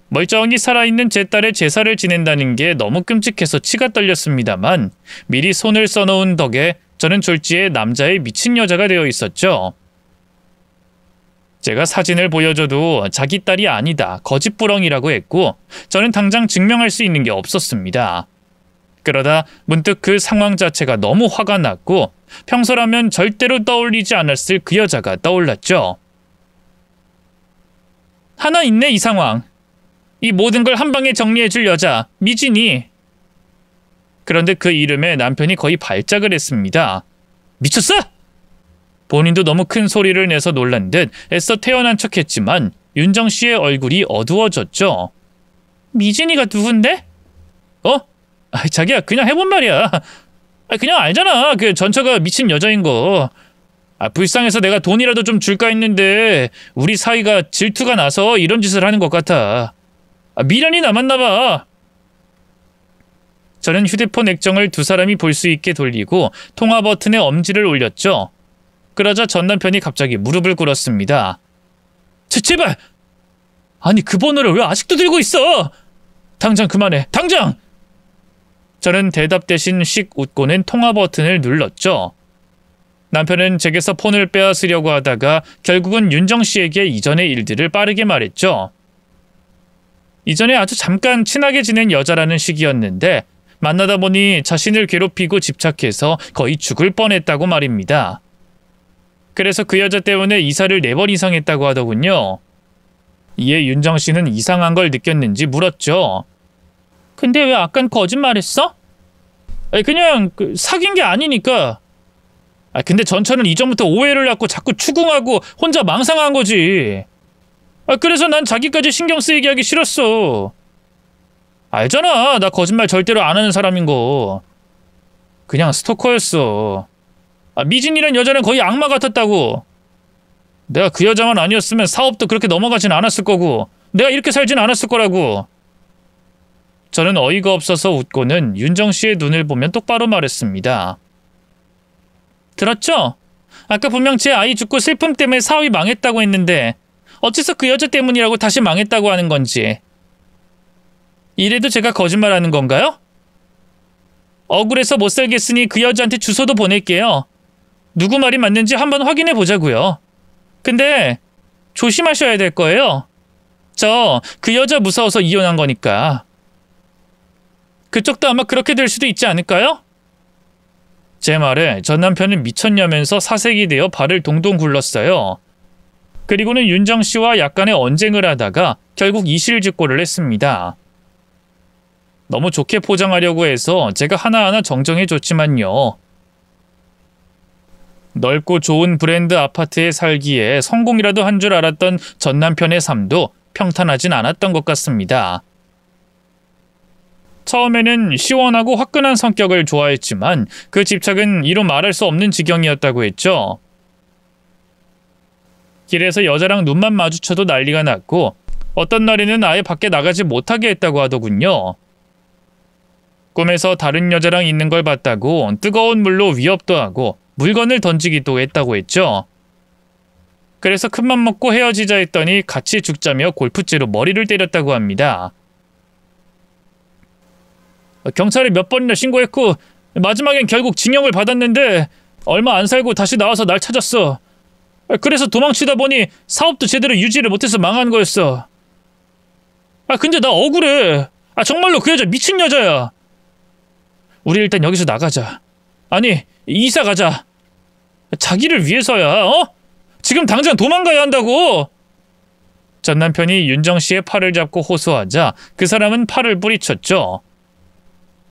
멀쩡히 살아있는 제 딸의 제사를 지낸다는 게 너무 끔찍해서 치가 떨렸습니다만 미리 손을 써놓은 덕에 저는 졸지에 남자의 미친 여자가 되어 있었죠. 제가 사진을 보여줘도 자기 딸이 아니다, 거짓부렁이라고 했고 저는 당장 증명할 수 있는 게 없었습니다. 그러다 문득 그 상황 자체가 너무 화가 났고 평소라면 절대로 떠올리지 않았을 그 여자가 떠올랐죠. 하나 있네, 이 상황. 이 모든 걸 한 방에 정리해줄 여자, 미진이. 그런데 그 이름에 남편이 거의 발작을 했습니다. 미쳤어? 본인도 너무 큰 소리를 내서 놀란 듯 애써 태어난 척했지만 윤정 씨의 얼굴이 어두워졌죠. 미진이가 누군데? 자기야, 그냥 해본 말이야. 그냥 알잖아. 그 전처가 미친 여자인 거. 불쌍해서 내가 돈이라도 좀 줄까 했는데 우리 사이가 질투가 나서 이런 짓을 하는 것 같아. 미련이 남았나 봐. 저는 휴대폰 액정을 두 사람이 볼 수 있게 돌리고 통화 버튼에 엄지를 올렸죠. 그러자 전 남편이 갑자기 무릎을 꿇었습니다. 제발! 아니, 그 번호를 왜 아직도 들고 있어? 당장 그만해. 당장! 저는 대답 대신 씩 웃고는 통화 버튼을 눌렀죠. 남편은 제게서 폰을 빼앗으려고 하다가 결국은 윤정 씨에게 이전의 일들을 빠르게 말했죠. 이전에 아주 잠깐 친하게 지낸 여자라는 시기였는데 만나다 보니 자신을 괴롭히고 집착해서 거의 죽을 뻔했다고 말입니다. 그래서 그 여자 때문에 이사를 4번 이상 했다고 하더군요. 이에 윤정 씨는 이상한 걸 느꼈는지 물었죠. 근데 왜 아깐 거짓말했어? 그냥 사귄 게 아니니까. 근데 전처는 이전부터 오해를 갖고 자꾸 추궁하고 혼자 망상한 거지. 그래서 난 자기까지 신경 쓰이게 하기 싫었어. 알잖아, 나 거짓말 절대로 안 하는 사람인 거. 그냥 스토커였어. 미진이란 여자는 거의 악마 같았다고. 내가 그 여자만 아니었으면 사업도 그렇게 넘어가진 않았을 거고 내가 이렇게 살진 않았을 거라고. 저는 어이가 없어서 웃고는 윤정 씨의 눈을 보면 똑바로 말했습니다. 들었죠? 아까 분명 제 아이 죽고 슬픔 때문에 사업이 망했다고 했는데 어째서 그 여자 때문이라고 다시 망했다고 하는 건지. 이래도 제가 거짓말하는 건가요? 억울해서 못 살겠으니 그 여자한테 주소도 보낼게요. 누구 말이 맞는지 한번 확인해 보자고요. 근데 조심하셔야 될 거예요. 저 그 여자 무서워서 이혼한 거니까. 그쪽도 아마 그렇게 될 수도 있지 않을까요? 제 말에 전 남편은 미쳤냐면서 사색이 되어 발을 동동 굴렀어요. 그리고는 윤정 씨와 약간의 언쟁을 하다가 결국 이실직고를 했습니다. 너무 좋게 포장하려고 해서 제가 하나하나 정정해줬지만요. 넓고 좋은 브랜드 아파트에 살기에 성공이라도 한 줄 알았던 전 남편의 삶도 평탄하진 않았던 것 같습니다. 처음에는 시원하고 화끈한 성격을 좋아했지만 그 집착은 이루 말할 수 없는 지경이었다고 했죠. 길에서 여자랑 눈만 마주쳐도 난리가 났고 어떤 날에는 아예 밖에 나가지 못하게 했다고 하더군요. 꿈에서 다른 여자랑 있는 걸 봤다고 뜨거운 물로 위협도 하고 물건을 던지기도 했다고 했죠. 그래서 큰맘 먹고 헤어지자 했더니 같이 죽자며 골프채로 머리를 때렸다고 합니다. 경찰에 몇 번이나 신고했고 마지막엔 결국 징역을 받았는데 얼마 안 살고 다시 나와서 날 찾았어. 그래서 도망치다 보니 사업도 제대로 유지를 못해서 망한 거였어. 근데 나 억울해. 정말로 그 여자 미친 여자야. 우리 일단 여기서 나가자. 아니, 이사 가자. 자기를 위해서야. 지금 당장 도망가야 한다고. 전 남편이 윤정 씨의 팔을 잡고 호소하자 그 사람은 팔을 뿌리쳤죠.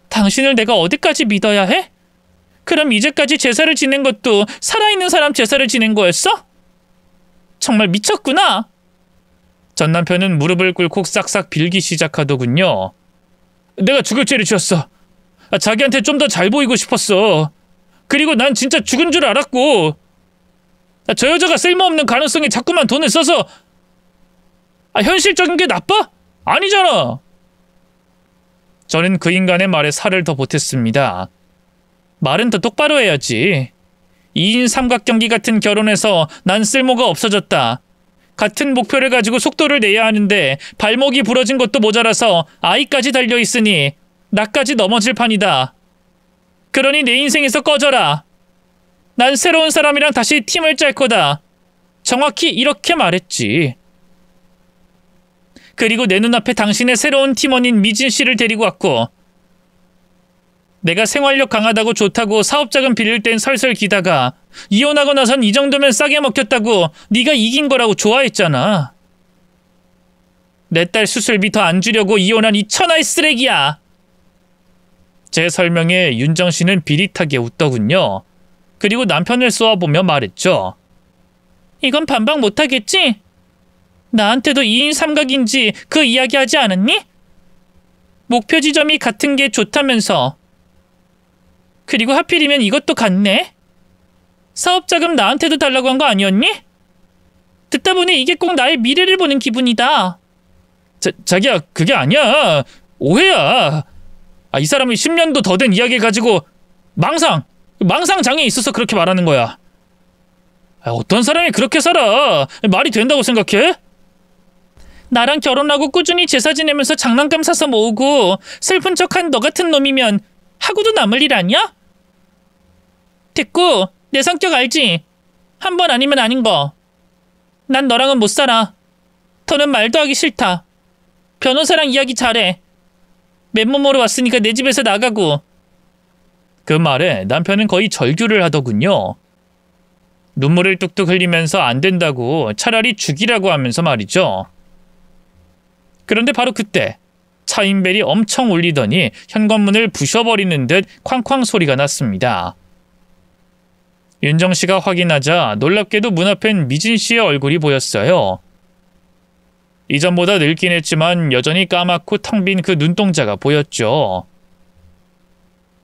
당신을 내가 어디까지 믿어야 해? 그럼 이제까지 제사를 지낸 것도 살아있는 사람 제사를 지낸 거였어? 정말 미쳤구나. 전 남편은 무릎을 꿇고 싹싹 빌기 시작하더군요. 내가 죽을 죄를 지었어. 자기한테 좀 더 잘 보이고 싶었어. 그리고 난 진짜 죽은 줄 알았고. 저 여자가 쓸모없는 가능성에 자꾸만 돈을 써서 현실적인 게 나빠? 아니잖아. 저는 그 인간의 말에 살을 더 보탰습니다. 말은 더 똑바로 해야지. 2인 삼각경기 같은 결혼에서 난 쓸모가 없어졌다. 같은 목표를 가지고 속도를 내야 하는데 발목이 부러진 것도 모자라서 아이까지 달려있으니 나까지 넘어질 판이다. 그러니 내 인생에서 꺼져라. 난 새로운 사람이랑 다시 팀을 짤 거다. 정확히 이렇게 말했지. 그리고 내 눈앞에 당신의 새로운 팀원인 미진 씨를 데리고 왔고 내가 생활력 강하다고 좋다고 사업자금 빌릴 땐 설설 기다가 이혼하고 나선 이 정도면 싸게 먹혔다고 네가 이긴 거라고 좋아했잖아. 내 딸 수술비 더 안 주려고 이혼한 이 천하의 쓰레기야. 제 설명에 윤정 씨는 비릿하게 웃더군요. 그리고 남편을 쏘아보며 말했죠. 이건 반박 못하겠지? 나한테도 2인 삼각인지 그 이야기 하지 않았니? 목표 지점이 같은 게 좋다면서. 그리고 하필이면 이것도 같네? 사업자금 나한테도 달라고 한 거 아니었니? 듣다 보니 이게 꼭 나의 미래를 보는 기분이다. 자기야, 그게 아니야. 오해야. 이 사람이 10년도 더 된 이야기를 가지고 망상장애 있어서 그렇게 말하는 거야. 어떤 사람이 그렇게 살아? 말이 된다고 생각해? 나랑 결혼하고 꾸준히 제사 지내면서 장난감 사서 모으고 슬픈 척한 너 같은 놈이면 하고도 남을 일 아니야? 됐고, 내 성격 알지? 한 번 아니면 아닌 거. 난 너랑은 못 살아. 더는 말도 하기 싫다. 변호사랑 이야기 잘해. 맨몸으로 왔으니까 내 집에서 나가고. 그 말에 남편은 거의 절규를 하더군요. 눈물을 뚝뚝 흘리면서 안 된다고 차라리 죽이라고 하면서 말이죠. 그런데 바로 그때 차인벨이 엄청 울리더니 현관문을 부셔버리는 듯 쾅쾅 소리가 났습니다. 윤정 씨가 확인하자 놀랍게도 문 앞엔 미진 씨의 얼굴이 보였어요. 이전보다 늙긴 했지만 여전히 까맣고 텅 빈 그 눈동자가 보였죠.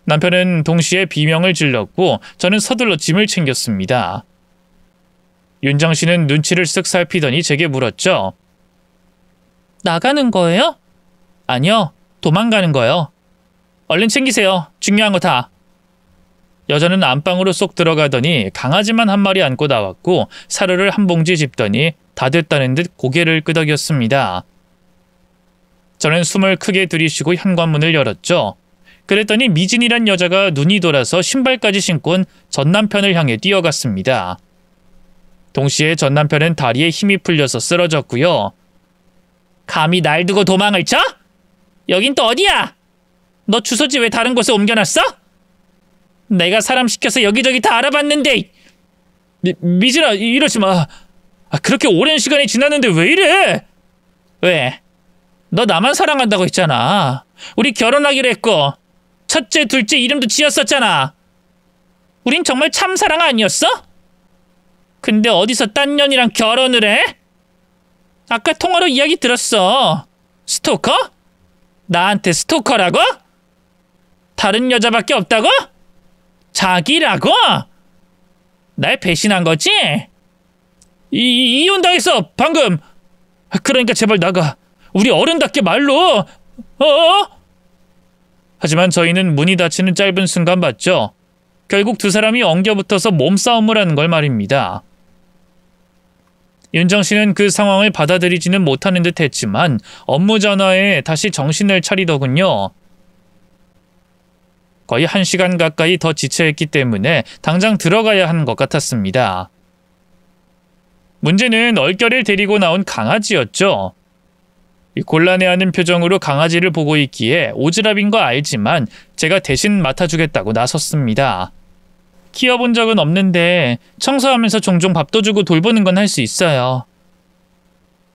남편은 동시에 비명을 질렀고 저는 서둘러 짐을 챙겼습니다. 윤정 씨는 눈치를 쓱 살피더니 제게 물었죠. 나가는 거예요? 아니요, 도망가는 거요. 얼른 챙기세요. 중요한 거 다. 여자는 안방으로 쏙 들어가더니 강아지만 한 마리 안고 나왔고 사료를 한 봉지 집더니 다 됐다는 듯 고개를 끄덕였습니다. 저는 숨을 크게 들이쉬고 현관문을 열었죠. 그랬더니 미진이란 여자가 눈이 돌아서 신발까지 신고 전 남편을 향해 뛰어갔습니다. 동시에 전 남편은 다리에 힘이 풀려서 쓰러졌고요. 감히 날 두고 도망을 쳐? 여긴 또 어디야? 너 주소지 왜 다른 곳에 옮겨놨어? 내가 사람 시켜서 여기저기 다 알아봤는데. 미진아, 이러지 마. 그렇게 오랜 시간이 지났는데 왜 이래? 왜? 너 나만 사랑한다고 했잖아. 우리 결혼하기로 했고 첫째, 둘째 이름도 지었었잖아. 우린 정말 참사랑 아니었어? 근데 어디서 딴 년이랑 결혼을 해? 아까 통화로 이야기 들었어. 스토커? 나한테 스토커라고? 다른 여자밖에 없다고? 자기라고? 날 배신한 거지? 이혼당했어 방금. 그러니까 제발 나가. 우리 어른답게 말로. 하지만 저희는 문이 닫히는 짧은 순간 봤죠. 결국 두 사람이 엉겨붙어서 몸싸움을 하는 걸 말입니다. 윤정 씨는 그 상황을 받아들이지는 못하는 듯 했지만 업무 전화에 다시 정신을 차리더군요. 거의 1시간 가까이 더 지체했기 때문에 당장 들어가야 하는 것 같았습니다. 문제는 얼결에 데리고 나온 강아지였죠. 곤란해하는 표정으로 강아지를 보고 있기에 오지랖인 거 알지만 제가 대신 맡아주겠다고 나섰습니다. 키워본 적은 없는데 청소하면서 종종 밥도 주고 돌보는 건 할 수 있어요.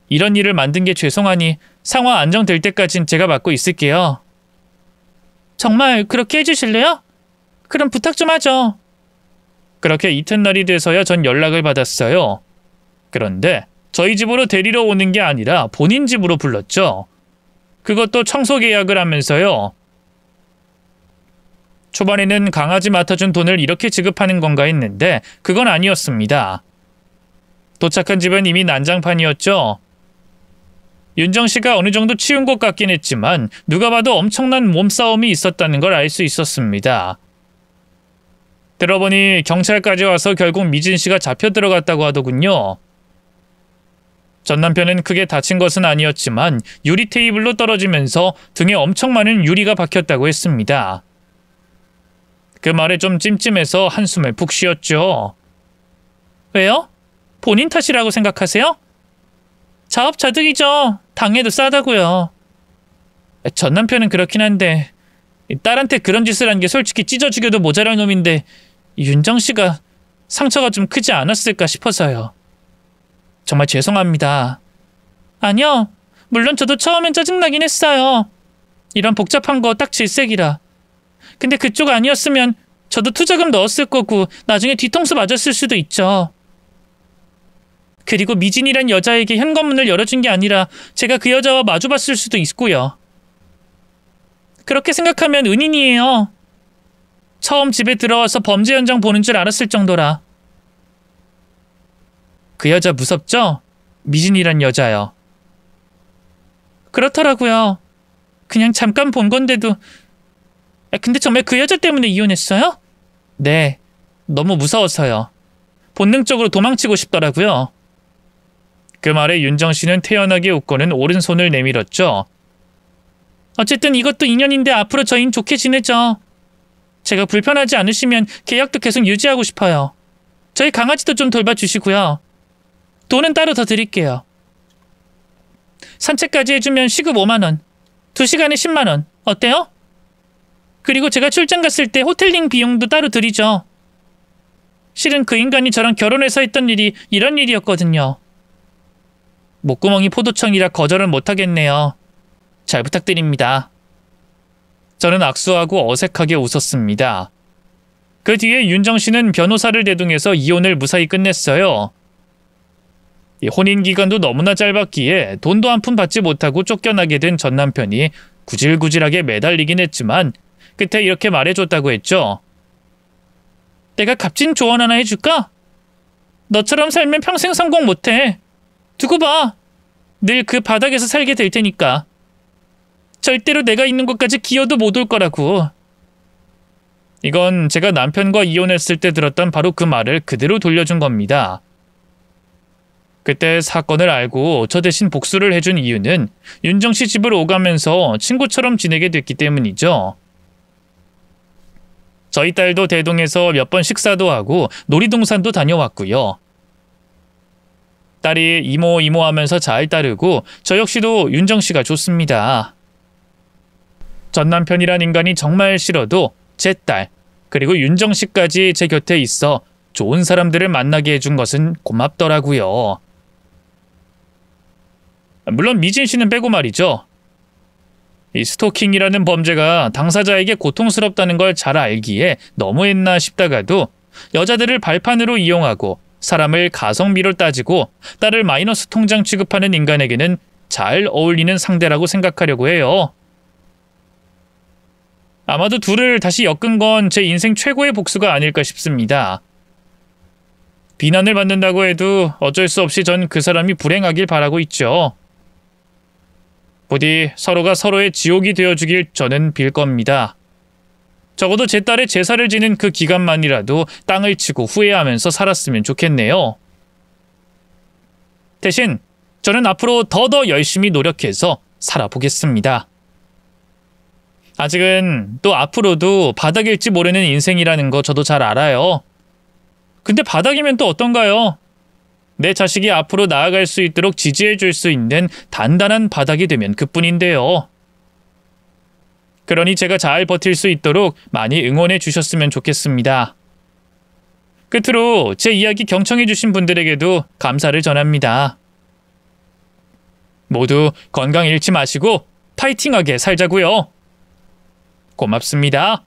이런 일을 만든 게 죄송하니 상황 안정될 때까진 제가 맡고 있을게요. 정말 그렇게 해주실래요? 그럼 부탁 좀 하죠. 그렇게 이튿날이 돼서야 전 연락을 받았어요. 그런데 저희 집으로 데리러 오는 게 아니라 본인 집으로 불렀죠. 그것도 청소 계약을 하면서요. 초반에는 강아지 맡아준 돈을 이렇게 지급하는 건가 했는데 그건 아니었습니다. 도착한 집은 이미 난장판이었죠. 윤정 씨가 어느 정도 치운 것 같긴 했지만 누가 봐도 엄청난 몸싸움이 있었다는 걸 알 수 있었습니다. 들어보니 경찰까지 와서 결국 미진 씨가 잡혀 들어갔다고 하더군요. 전 남편은 크게 다친 것은 아니었지만 유리 테이블로 떨어지면서 등에 엄청 많은 유리가 박혔다고 했습니다. 그 말에 좀 찜찜해서 한숨을 푹 쉬었죠. 왜요? 본인 탓이라고 생각하세요? 자업자득이죠. 당해도 싸다고요. 전 남편은 그렇긴 한데 딸한테 그런 짓을 한 게 솔직히 찢어 죽여도 모자랄 놈인데 윤정 씨가 상처가 좀 크지 않았을까 싶어서요. 정말 죄송합니다. 아니요. 물론 저도 처음엔 짜증나긴 했어요. 이런 복잡한 거 딱 질색이라. 근데 그쪽 아니었으면 저도 투자금 넣었을 거고 나중에 뒤통수 맞았을 수도 있죠. 그리고 미진이란 여자에게 현관문을 열어준 게 아니라 제가 그 여자와 마주봤을 수도 있고요. 그렇게 생각하면 은인이에요. 처음 집에 들어와서 범죄 현장 보는 줄 알았을 정도라. 그 여자 무섭죠? 미진이란 여자요. 그렇더라고요. 그냥 잠깐 본 건데도. 근데 정말 그 여자 때문에 이혼했어요? 네. 너무 무서워서요. 본능적으로 도망치고 싶더라고요. 그 말에 윤정 씨는 태연하게 웃고는 오른손을 내밀었죠. 어쨌든 이것도 인연인데 앞으로 저희는 좋게 지내죠. 제가 불편하지 않으시면 계약도 계속 유지하고 싶어요. 저희 강아지도 좀 돌봐주시고요. 돈은 따로 더 드릴게요. 산책까지 해주면 시급 5만 원. 2시간에 10만 원. 어때요? 그리고 제가 출장 갔을 때 호텔링 비용도 따로 드리죠. 실은 그 인간이 저랑 결혼해서 했던 일이 이런 일이었거든요. 목구멍이 포도청이라 거절은 못하겠네요. 잘 부탁드립니다. 저는 악수하고 어색하게 웃었습니다. 그 뒤에 윤정 씨는 변호사를 대동해서 이혼을 무사히 끝냈어요. 혼인 기간도 너무나 짧았기에 돈도 한 푼 받지 못하고 쫓겨나게 된 전 남편이 구질구질하게 매달리긴 했지만 끝에 이렇게 말해줬다고 했죠. 내가 값진 조언 하나 해줄까? 너처럼 살면 평생 성공 못해. 두고 봐. 늘 그 바닥에서 살게 될 테니까. 절대로 내가 있는 곳까지 기어도 못 올 거라고. 이건 제가 남편과 이혼했을 때 들었던 바로 그 말을 그대로 돌려준 겁니다. 그때 사건을 알고 저 대신 복수를 해준 이유는 윤정 씨 집을 오가면서 친구처럼 지내게 됐기 때문이죠. 저희 딸도 대동해서 몇 번 식사도 하고 놀이동산도 다녀왔고요. 딸이 이모 하면서 잘 따르고 저 역시도 윤정 씨가 좋습니다. 전 남편이란 인간이 정말 싫어도 제 딸 그리고 윤정 씨까지 제 곁에 있어 좋은 사람들을 만나게 해준 것은 고맙더라고요. 물론 미진 씨는 빼고 말이죠. 이 스토킹이라는 범죄가 당사자에게 고통스럽다는 걸 잘 알기에 너무했나 싶다가도 여자들을 발판으로 이용하고 사람을 가성비로 따지고 딸을 마이너스 통장 취급하는 인간에게는 잘 어울리는 상대라고 생각하려고 해요. 아마도 둘을 다시 엮은 건 제 인생 최고의 복수가 아닐까 싶습니다. 비난을 받는다고 해도 어쩔 수 없이 전 그 사람이 불행하길 바라고 있죠. 부디 서로가 서로의 지옥이 되어주길 저는 빌 겁니다. 적어도 제 딸의 제사를 지는 그 기간만이라도 땅을 치고 후회하면서 살았으면 좋겠네요. 대신 저는 앞으로 더더 열심히 노력해서 살아보겠습니다. 아직은 또 앞으로도 바닥일지 모르는 인생이라는 거 저도 잘 알아요. 근데 바닥이면 또 어떤가요? 내 자식이 앞으로 나아갈 수 있도록 지지해 줄 수 있는 단단한 바닥이 되면 그뿐인데요. 그러니 제가 잘 버틸 수 있도록 많이 응원해 주셨으면 좋겠습니다. 끝으로 제 이야기 경청해 주신 분들에게도 감사를 전합니다. 모두 건강 잃지 마시고 파이팅하게 살자고요. 고맙습니다.